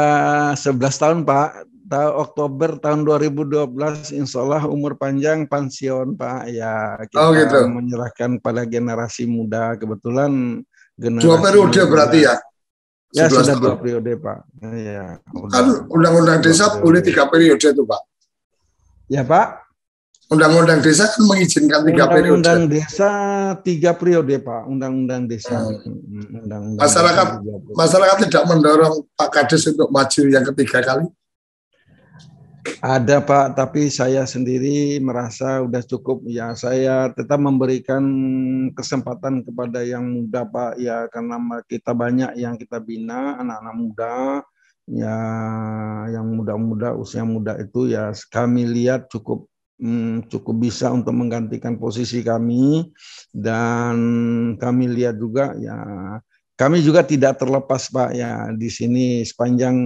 11 tahun Pak. Oktober tahun 2012 insya Allah umur panjang pensiun Pak. Ya kita menyerahkan pada generasi muda. Kebetulan generasi 2 periode berarti ya? Ya sudah 2 periode Pak. Ya, kan Undang-Undang Desa boleh 3 periode tuh Pak. Ya Pak, Undang-Undang Desa kan mengizinkan 3 periode. Undang-Undang Desa 3 periode Pak. Undang-Undang Desa. Masyarakat tidak mendorong Pak Kades untuk maju yang ketiga kali? Ada Pak, tapi saya sendiri merasa udah cukup. Ya saya tetap memberikan kesempatan kepada yang muda Pak. Ya karena kita banyak yang kita bina anak-anak muda. Ya yang muda-muda, usia muda itu ya kami lihat cukup bisa untuk menggantikan posisi kami, dan kami lihat juga ya kami juga tidak terlepas Pak ya di sini sepanjang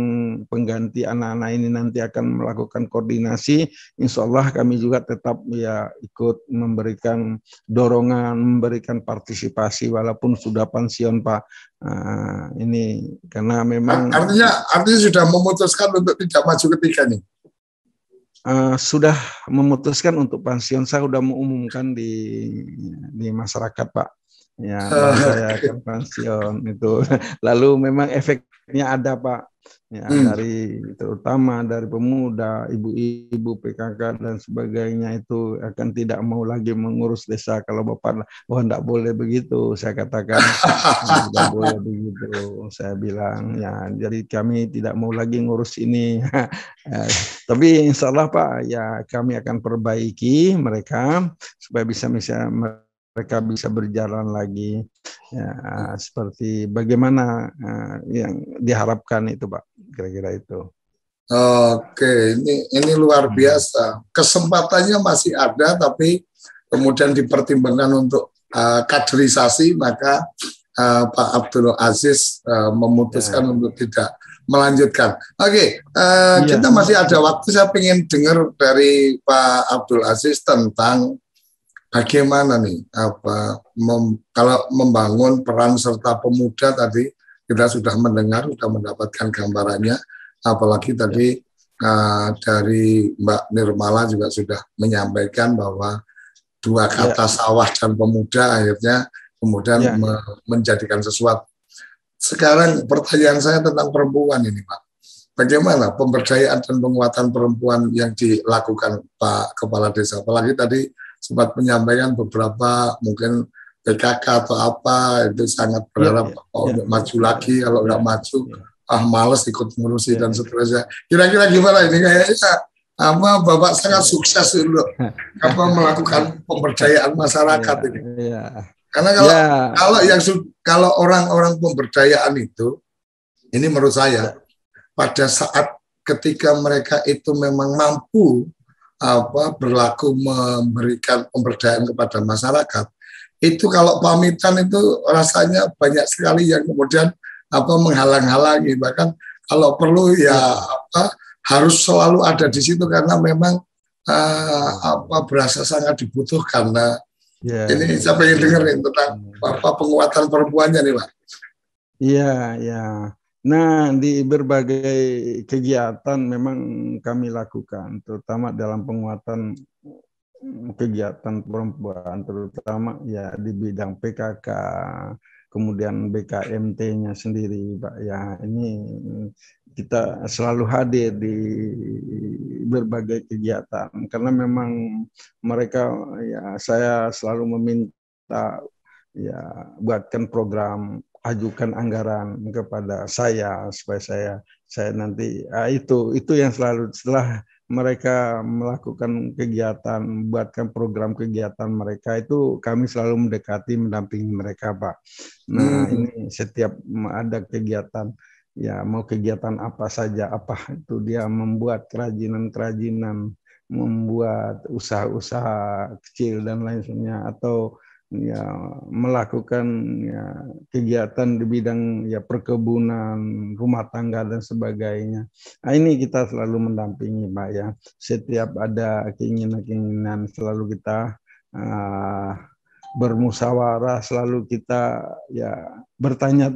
pengganti anak-anak ini nanti akan melakukan koordinasi, insya Allah kami juga tetap ya ikut memberikan dorongan, memberikan partisipasi walaupun sudah pensiun Pak. Ini karena memang artinya sudah memutuskan untuk tidak maju ketiga nih. Sudah memutuskan untuk pensiun, saya sudah mengumumkan di masyarakat Pak. Ya, saya akan pensiun itu. Lalu memang efeknya ada Pak. ya, dari terutama dari pemuda, ibu-ibu PKK dan sebagainya itu akan tidak mau lagi mengurus desa. Kalau Bapak, tidak boleh begitu, saya katakan tidak boleh begitu, saya bilang ya. Jadi kami tidak mau lagi ngurus ini. Tapi insya Allah Pak, ya kami akan perbaiki mereka supaya bisa mereka bisa berjalan lagi ya, seperti bagaimana yang diharapkan itu Pak, kira-kira itu. Oke, ini luar biasa. Kesempatannya masih ada, tapi kemudian dipertimbangkan untuk kaderisasi, maka Pak Abdul Aziz memutuskan untuk tidak melanjutkan. Oke, kita masih ada waktu. Saya ingin dengar dari Pak Abdul Aziz tentang bagaimana nih kalau membangun peran serta pemuda. Tadi kita sudah mendengar, sudah mendapatkan gambarannya, apalagi tadi dari Mbak Nirmala juga sudah menyampaikan bahwa dua kata sawah dan pemuda akhirnya kemudian menjadikan sesuatu. Sekarang pertanyaan saya tentang perempuan ini Pak, bagaimana pemberdayaan dan penguatan perempuan yang dilakukan Pak Kepala Desa, apalagi tadi sempat menyampaikan beberapa mungkin PKK atau apa itu sangat berharap untuk maju lagi, kalau nggak maju males ikut ngurusi dan seterusnya. Kira-kira gimana ini? Kayaknya Bapak sangat sukses untuk melakukan pemberdayaan masyarakat ini. Karena kalau orang-orang pemberdayaan itu, ini menurut saya pada saat ketika mereka itu memang mampu berlaku memberikan pemberdayaan kepada masyarakat, itu kalau pamitan itu rasanya banyak sekali yang kemudian menghalang-halangi, bahkan kalau perlu harus selalu ada di situ karena memang berasa sangat dibutuhkan. Nah, ini saya pengen dengerin tentang penguatan perempuannya nih Pak. Iya. Nah, di berbagai kegiatan memang kami lakukan, terutama dalam penguatan kegiatan perempuan, terutama ya di bidang PKK, kemudian BKMT-nya sendiri, Pak. Ya, ini kita selalu hadir di berbagai kegiatan, karena memang mereka, ya saya selalu meminta ya buatkan program, ajukan anggaran kepada saya supaya saya nanti itu yang selalu setelah mereka melakukan kegiatan, buatkan program kegiatan mereka, itu kami selalu mendekati, mendampingi mereka Pak. Nah ini setiap ada kegiatan, ya mau kegiatan apa saja, apa itu dia membuat kerajinan-kerajinan, membuat usaha-usaha kecil dan lain sebagainya, atau ya melakukan ya kegiatan di bidang ya perkebunan, rumah tangga dan sebagainya. Nah, ini kita selalu mendampingi Pak ya. Setiap ada keinginan-keinginan selalu kita bermusyawarah, selalu kita ya bertanya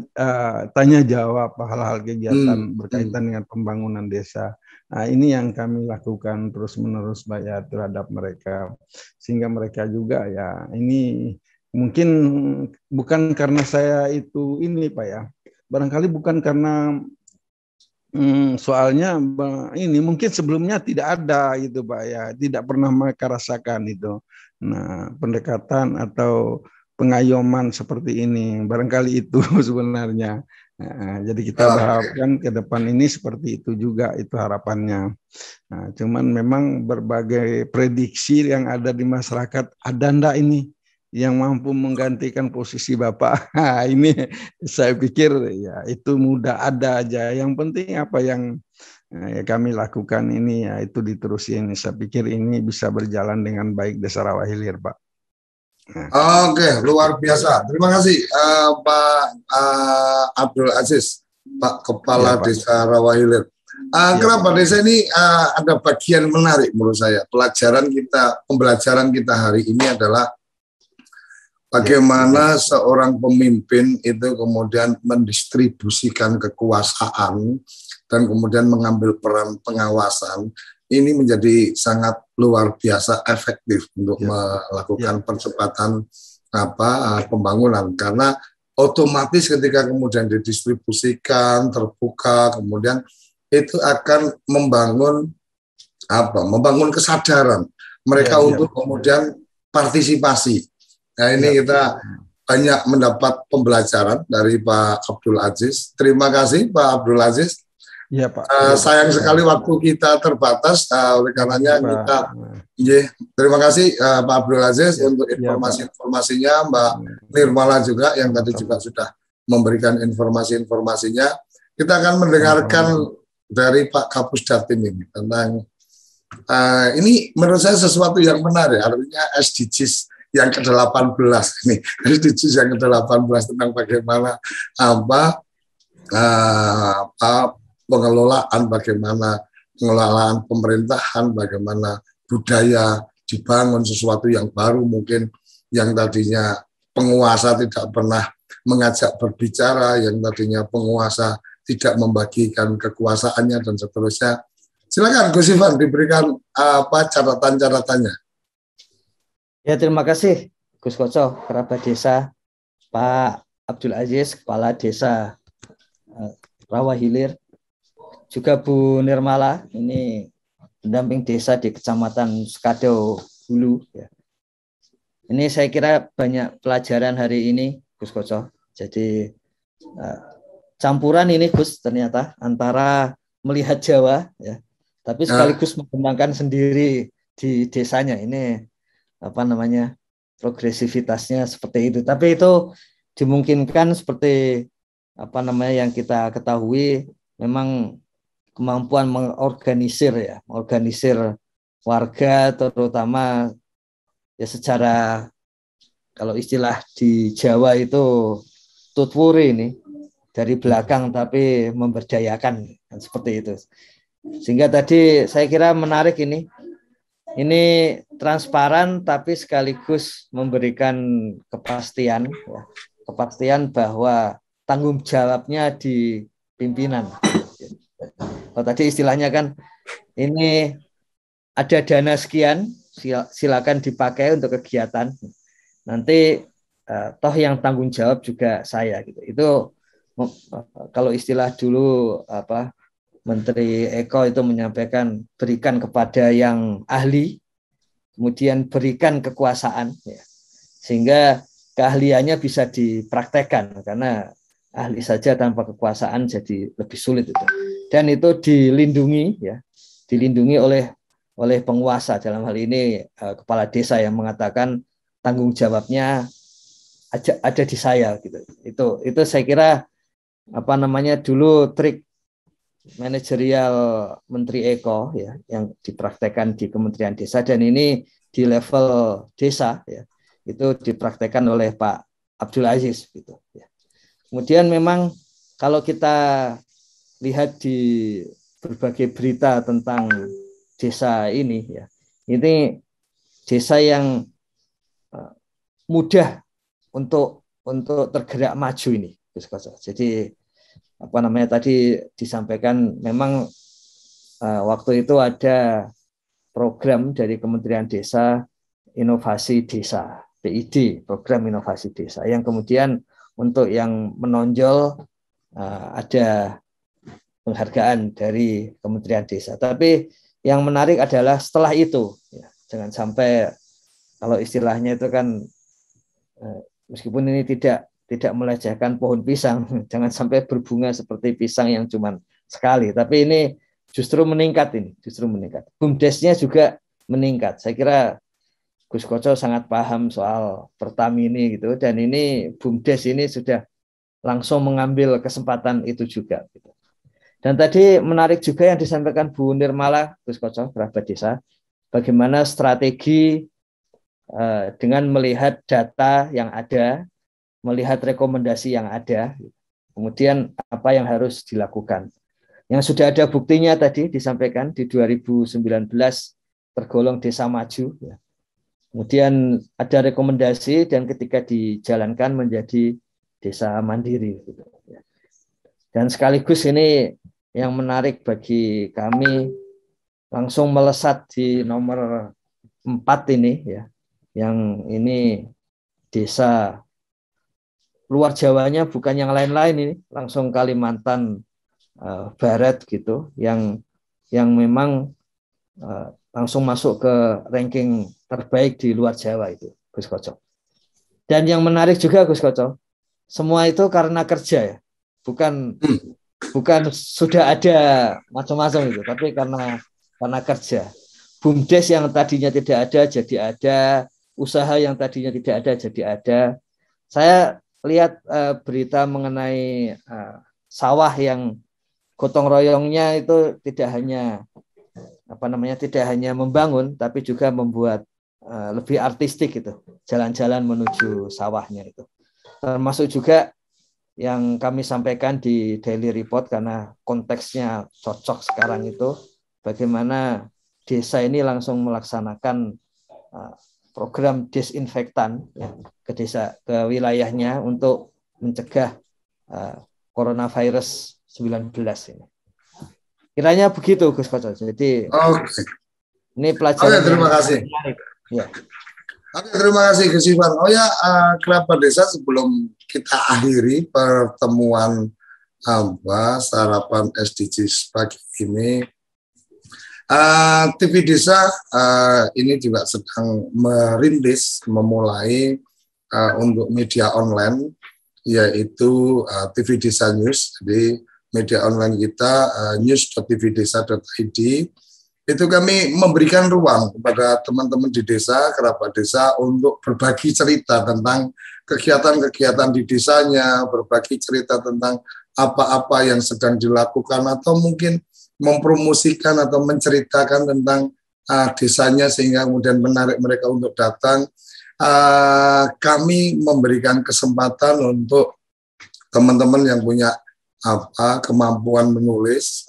tanya jawab hal-hal kegiatan berkaitan dengan pembangunan desa. Nah, ini yang kami lakukan terus-menerus Pak ya terhadap mereka, sehingga mereka juga ya ini mungkin bukan karena saya itu ini Pak ya, barangkali bukan karena soalnya ini mungkin sebelumnya tidak ada gitu Pak ya, tidak pernah mereka rasakan itu. Nah, pendekatan atau pengayoman seperti ini, barangkali itu sebenarnya. Nah, jadi kita berharapkan ke depan ini seperti itu juga, itu harapannya. Nah, cuman memang berbagai prediksi yang ada di masyarakat, ada ndak ini yang mampu menggantikan posisi Bapak? Ini saya pikir ya itu mudah ada aja. Yang penting apa yang ya kami lakukan ini ya itu diterusin. Saya pikir ini bisa berjalan dengan baik Desa Rawahilir Pak. Oke, luar biasa. Terima kasih Pak Abdul Aziz, Pak Kepala Desa Rawahilir. Kerabat desa ini ada bagian menarik menurut saya. Pembelajaran kita hari ini adalah bagaimana seorang pemimpin itu kemudian mendistribusikan kekuasaan dan kemudian mengambil peran pengawasan. Ini menjadi sangat luar biasa efektif untuk melakukan percepatan pembangunan, karena otomatis ketika kemudian didistribusikan, terbuka, kemudian itu akan membangun membangun kesadaran mereka untuk kemudian partisipasi. Nah ini kita banyak mendapat pembelajaran dari Pak Abdul Aziz. Terima kasih Pak Abdul Aziz. Ya, Pak. Sayang sekali waktu kita terbatas, oleh karenanya kita terima kasih Pak Abdul Aziz untuk informasi-informasinya, Mbak Nirmala juga yang tadi juga sudah memberikan informasi-informasinya. Kita akan mendengarkan dari Pak Kapus Datin ini tentang ini menurut saya sesuatu yang menarik, artinya SDGs yang ke-18 ini, SDGs yang ke-18 tentang bagaimana pengelolaan, bagaimana pengelolaan pemerintahan, bagaimana budaya dibangun sesuatu yang baru, mungkin yang tadinya penguasa tidak pernah mengajak berbicara, yang tadinya penguasa tidak membagikan kekuasaannya dan seterusnya. Silakan Gus Ivan diberikan catatan-catatannya. Ya, terima kasih Gus Koco, kerabat desa, Pak Abdul Aziz, Kepala Desa Rawa Hilir, juga Bu Nirmala, ini pendamping desa di Kecamatan Sekado Hulu. Ya. Ini saya kira banyak pelajaran hari ini, Gus Koco. Jadi campuran ini Gus ternyata antara melihat Jawa, ya, tapi sekaligus mengembangkan sendiri di desanya. Ini progresivitasnya seperti itu. Tapi itu dimungkinkan seperti yang kita ketahui, memang kemampuan mengorganisir warga, terutama ya secara, kalau istilah di Jawa itu tutwuri ini, dari belakang tapi memberdayakan, seperti itu. Sehingga tadi saya kira menarik ini transparan tapi sekaligus memberikan kepastian bahwa tanggung jawabnya di pimpinan. Kalau tadi istilahnya kan ini ada dana sekian, silakan dipakai untuk kegiatan. Nanti toh yang tanggung jawab juga saya gitu. Itu kalau istilah dulu Menteri Eko itu menyampaikan berikan kepada yang ahli, kemudian berikan kekuasaan, ya, sehingga keahliannya bisa dipraktekkan, karena ahli saja tanpa kekuasaan jadi lebih sulit itu. Dan itu dilindungi, ya, dilindungi oleh penguasa, dalam hal ini kepala desa yang mengatakan tanggung jawabnya ada di saya gitu. Itu saya kira dulu trik manajerial Menteri Eko, ya, yang dipraktekkan di Kementerian Desa, dan ini di level desa, ya, itu dipraktekkan oleh Pak Abdul Aziz gitu, ya. Kemudian memang kalau kita lihat di berbagai berita tentang desa ini, ya, ini desa yang mudah untuk tergerak maju ini. Jadi tadi disampaikan memang waktu itu ada program dari Kementerian Desa, Inovasi Desa, PID, program Inovasi Desa, yang kemudian untuk yang menonjol ada penghargaan dari Kementerian Desa. Tapi yang menarik adalah setelah itu, ya, jangan sampai, kalau istilahnya itu kan meskipun ini tidak melecehkan pohon pisang, jangan sampai berbunga seperti pisang yang cuma sekali, tapi ini justru meningkat, BUMDes-nya juga meningkat. Saya kira Gus Koco sangat paham soal Pertamini gitu, dan ini BUMDes ini sudah langsung mengambil kesempatan itu juga gitu. Dan tadi menarik juga yang disampaikan Bu Nirmala, Gus Koco, kerabat desa, bagaimana strategi dengan melihat data yang ada, melihat rekomendasi yang ada, kemudian apa yang harus dilakukan. Yang sudah ada buktinya tadi disampaikan di 2019 tergolong desa maju, ya. Kemudian ada rekomendasi dan ketika dijalankan menjadi desa mandiri, gitu, ya. Dan sekaligus ini yang menarik bagi kami, langsung melesat di nomor 4 ini, ya, yang ini desa luar Jawanya bukan yang lain-lain ini, langsung Kalimantan Barat gitu, yang memang langsung masuk ke ranking terbaik di luar Jawa itu, Gus Koco. Dan yang menarik juga Gus Koco, semua itu karena kerja ya, bukan sudah ada macam-macam itu, tapi karena kerja. BUMDes yang tadinya tidak ada jadi ada, usaha yang tadinya tidak ada jadi ada. Saya lihat berita mengenai sawah yang gotong royongnya itu tidak hanya membangun, tapi juga membuat lebih artistik itu, jalan-jalan menuju sawahnya itu. Termasuk juga yang kami sampaikan di Daily Report karena konteksnya cocok sekarang itu, bagaimana desa ini langsung melaksanakan program disinfektan ya, ke wilayahnya untuk mencegah coronavirus 19 ini. Kiranya begitu Gus Koco. Jadi ini pelajaran. Terima kasih. Ya. Terima kasih Gus Ivan. Kerabat Desa, sebelum kita akhiri pertemuan sarapan SDGs pagi ini, TV Desa ini juga sedang memulai untuk media online, yaitu TV Desa News. Jadi media online kita news.tvdesa.id, itu kami memberikan ruang kepada teman-teman di desa, kerabat desa untuk berbagi cerita tentang kegiatan-kegiatan di desanya, berbagi cerita tentang apa-apa yang sedang dilakukan, atau mungkin mempromosikan atau menceritakan tentang desanya sehingga kemudian menarik mereka untuk datang. Kami memberikan kesempatan untuk teman-teman yang punya kemampuan menulis,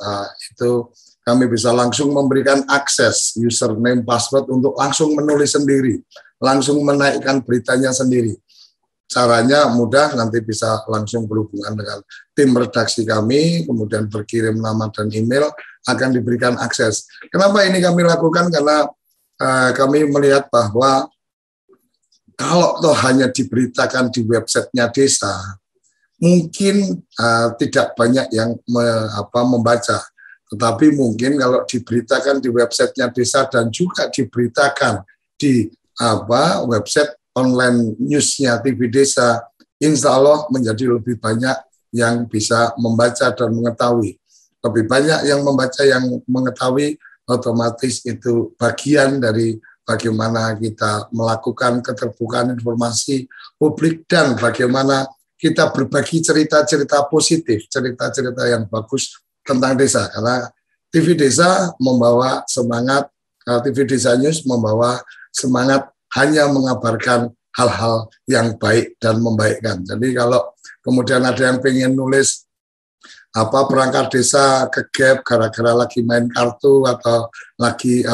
itu kami bisa langsung memberikan akses username, password untuk langsung menulis sendiri, langsung menaikkan beritanya sendiri. Caranya mudah, nanti bisa langsung berhubungan dengan tim redaksi kami, kemudian berkirim nama dan email, akan diberikan akses. Kenapa ini kami lakukan? Karena kami melihat bahwa kalau toh hanya diberitakan di websitenya desa, mungkin tidak banyak yang membaca. Tetapi mungkin kalau diberitakan di websitenya desa dan juga diberitakan di website online newsnya TV Desa, insya Allah menjadi lebih banyak yang bisa membaca dan mengetahui. Lebih banyak yang membaca, yang mengetahui, otomatis itu bagian dari bagaimana kita melakukan keterbukaan informasi publik dan bagaimana kita berbagi cerita-cerita positif, cerita-cerita yang bagus tentang desa. Karena TV Desa membawa semangat, TV Desa News membawa semangat hanya mengabarkan hal-hal yang baik dan membaikkan. Jadi kalau kemudian ada yang pengen nulis perangkat desa ke gap gara-gara lagi main kartu atau lagi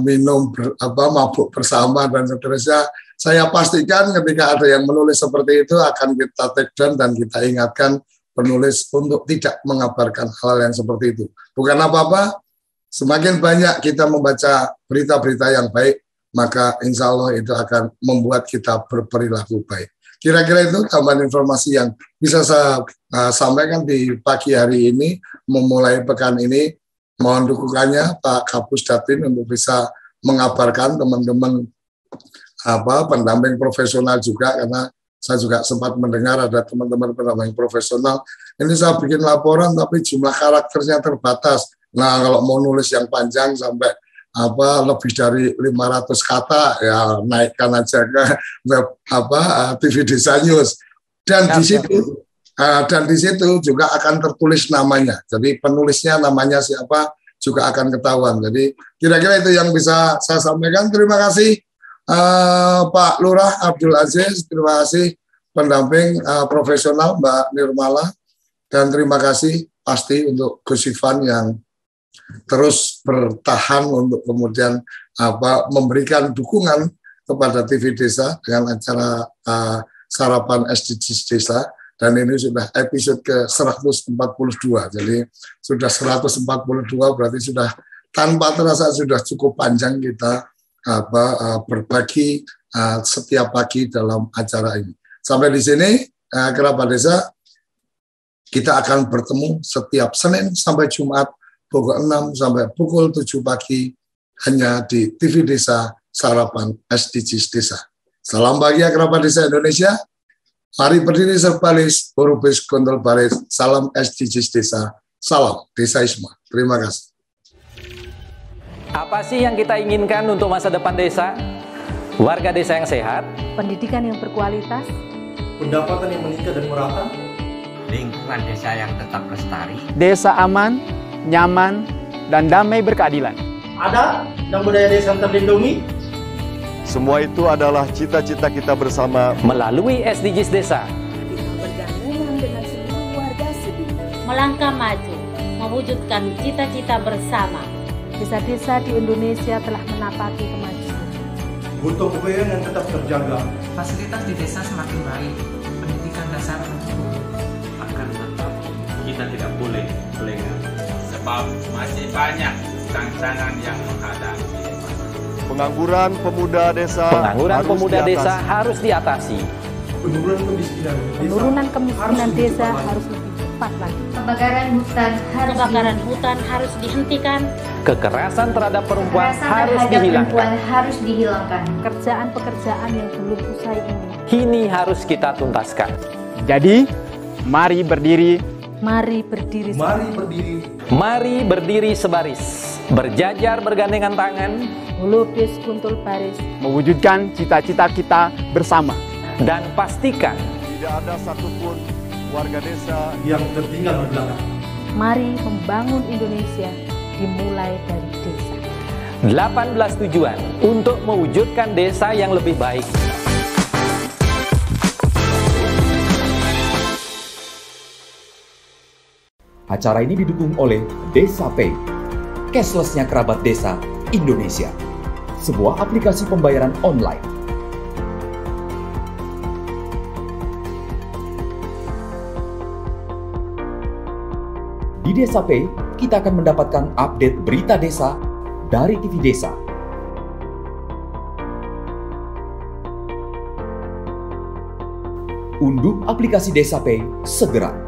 minum mabuk bersama dan seterusnya, saya pastikan ketika ada yang menulis seperti itu akan kita take down dan kita ingatkan penulis untuk tidak mengabarkan hal yang seperti itu. Bukan apa-apa, semakin banyak kita membaca berita-berita yang baik, maka insya Allah itu akan membuat kita berperilaku baik. Kira-kira itu tambahan informasi yang bisa saya sampaikan di pagi hari ini, memulai pekan ini. Mohon dukungannya Pak Kapus Datin untuk bisa mengabarkan teman-teman pendamping profesional juga, karena saya juga sempat mendengar ada teman-teman pendamping profesional, ini saya bikin laporan tapi jumlah karakternya terbatas. Nah, kalau mau nulis yang panjang sampai lebih dari 500 kata, ya naikkan aja ke web TV Desa News. Dan di situ juga akan tertulis namanya. Jadi penulisnya namanya siapa juga akan ketahuan. Jadi kira-kira itu yang bisa saya sampaikan. Terima kasih Pak Lurah Abdul Aziz, terima kasih pendamping profesional Mbak Nirmala, dan terima kasih pasti untuk Gus Ivan yang terus bertahan untuk kemudian memberikan dukungan kepada TV Desa dengan acara sarapan SDGs Desa, dan ini sudah episode ke-142. Jadi sudah 142 berarti sudah tanpa terasa sudah cukup panjang kita berbagi setiap pagi dalam acara ini. Sampai di sini kerabat desa kita akan bertemu setiap Senin sampai Jumat pukul 6 sampai pukul 7 pagi hanya di TV Desa Sarapan SDGs Desa. Salam bahagia kerabat desa Indonesia. Mari berdiri serbalis, Borobes Gondol Baris. Salam SDGs Desa. Salam Desaisme. Terima kasih. Apa sih yang kita inginkan untuk masa depan desa? Warga desa yang sehat, pendidikan yang berkualitas, pendapatan yang meningkat dan merata, lingkungan desa yang tetap lestari, desa aman, nyaman, dan damai berkeadilan. Adat dan budaya desa terlindungi. Semua itu adalah cita-cita kita bersama melalui SDGs Desa. Melangkah maju, mewujudkan cita-cita bersama. Desa-desa di Indonesia telah menapaki kemajuan. Gotong royong yang tetap terjaga. Fasilitas di desa semakin baik, pendidikan dasar mencukupi. Akan tetap kita tidak boleh lengah, sebab masih banyak tantangan yang menghadapi. pengangguran pemuda desa. Harus diatasi. Penurunan kemiskinan desa harus lebih cepat lagi. Kebakaran hutan harus dihentikan. Kekerasan terhadap perempuan harus dihilangkan. Pekerjaan-pekerjaan yang belum usai ini harus kita tuntaskan. Jadi, mari berdiri. Mari berdiri. Mari berdiri sebaris. Berjajar bergandengan tangan. Borobes Gondol Baris. Mewujudkan cita-cita kita bersama. Dan pastikan tidak ada satupun warga desa yang tertinggal di belakang. Mari membangun Indonesia dimulai dari desa. 18 tujuan untuk mewujudkan desa yang lebih baik. Acara ini didukung oleh Desa Pay, cashlessnya kerabat desa Indonesia, sebuah aplikasi pembayaran online. Di Desa Pay, kita akan mendapatkan update berita desa dari TV Desa. Unduh aplikasi Desa Pay segera.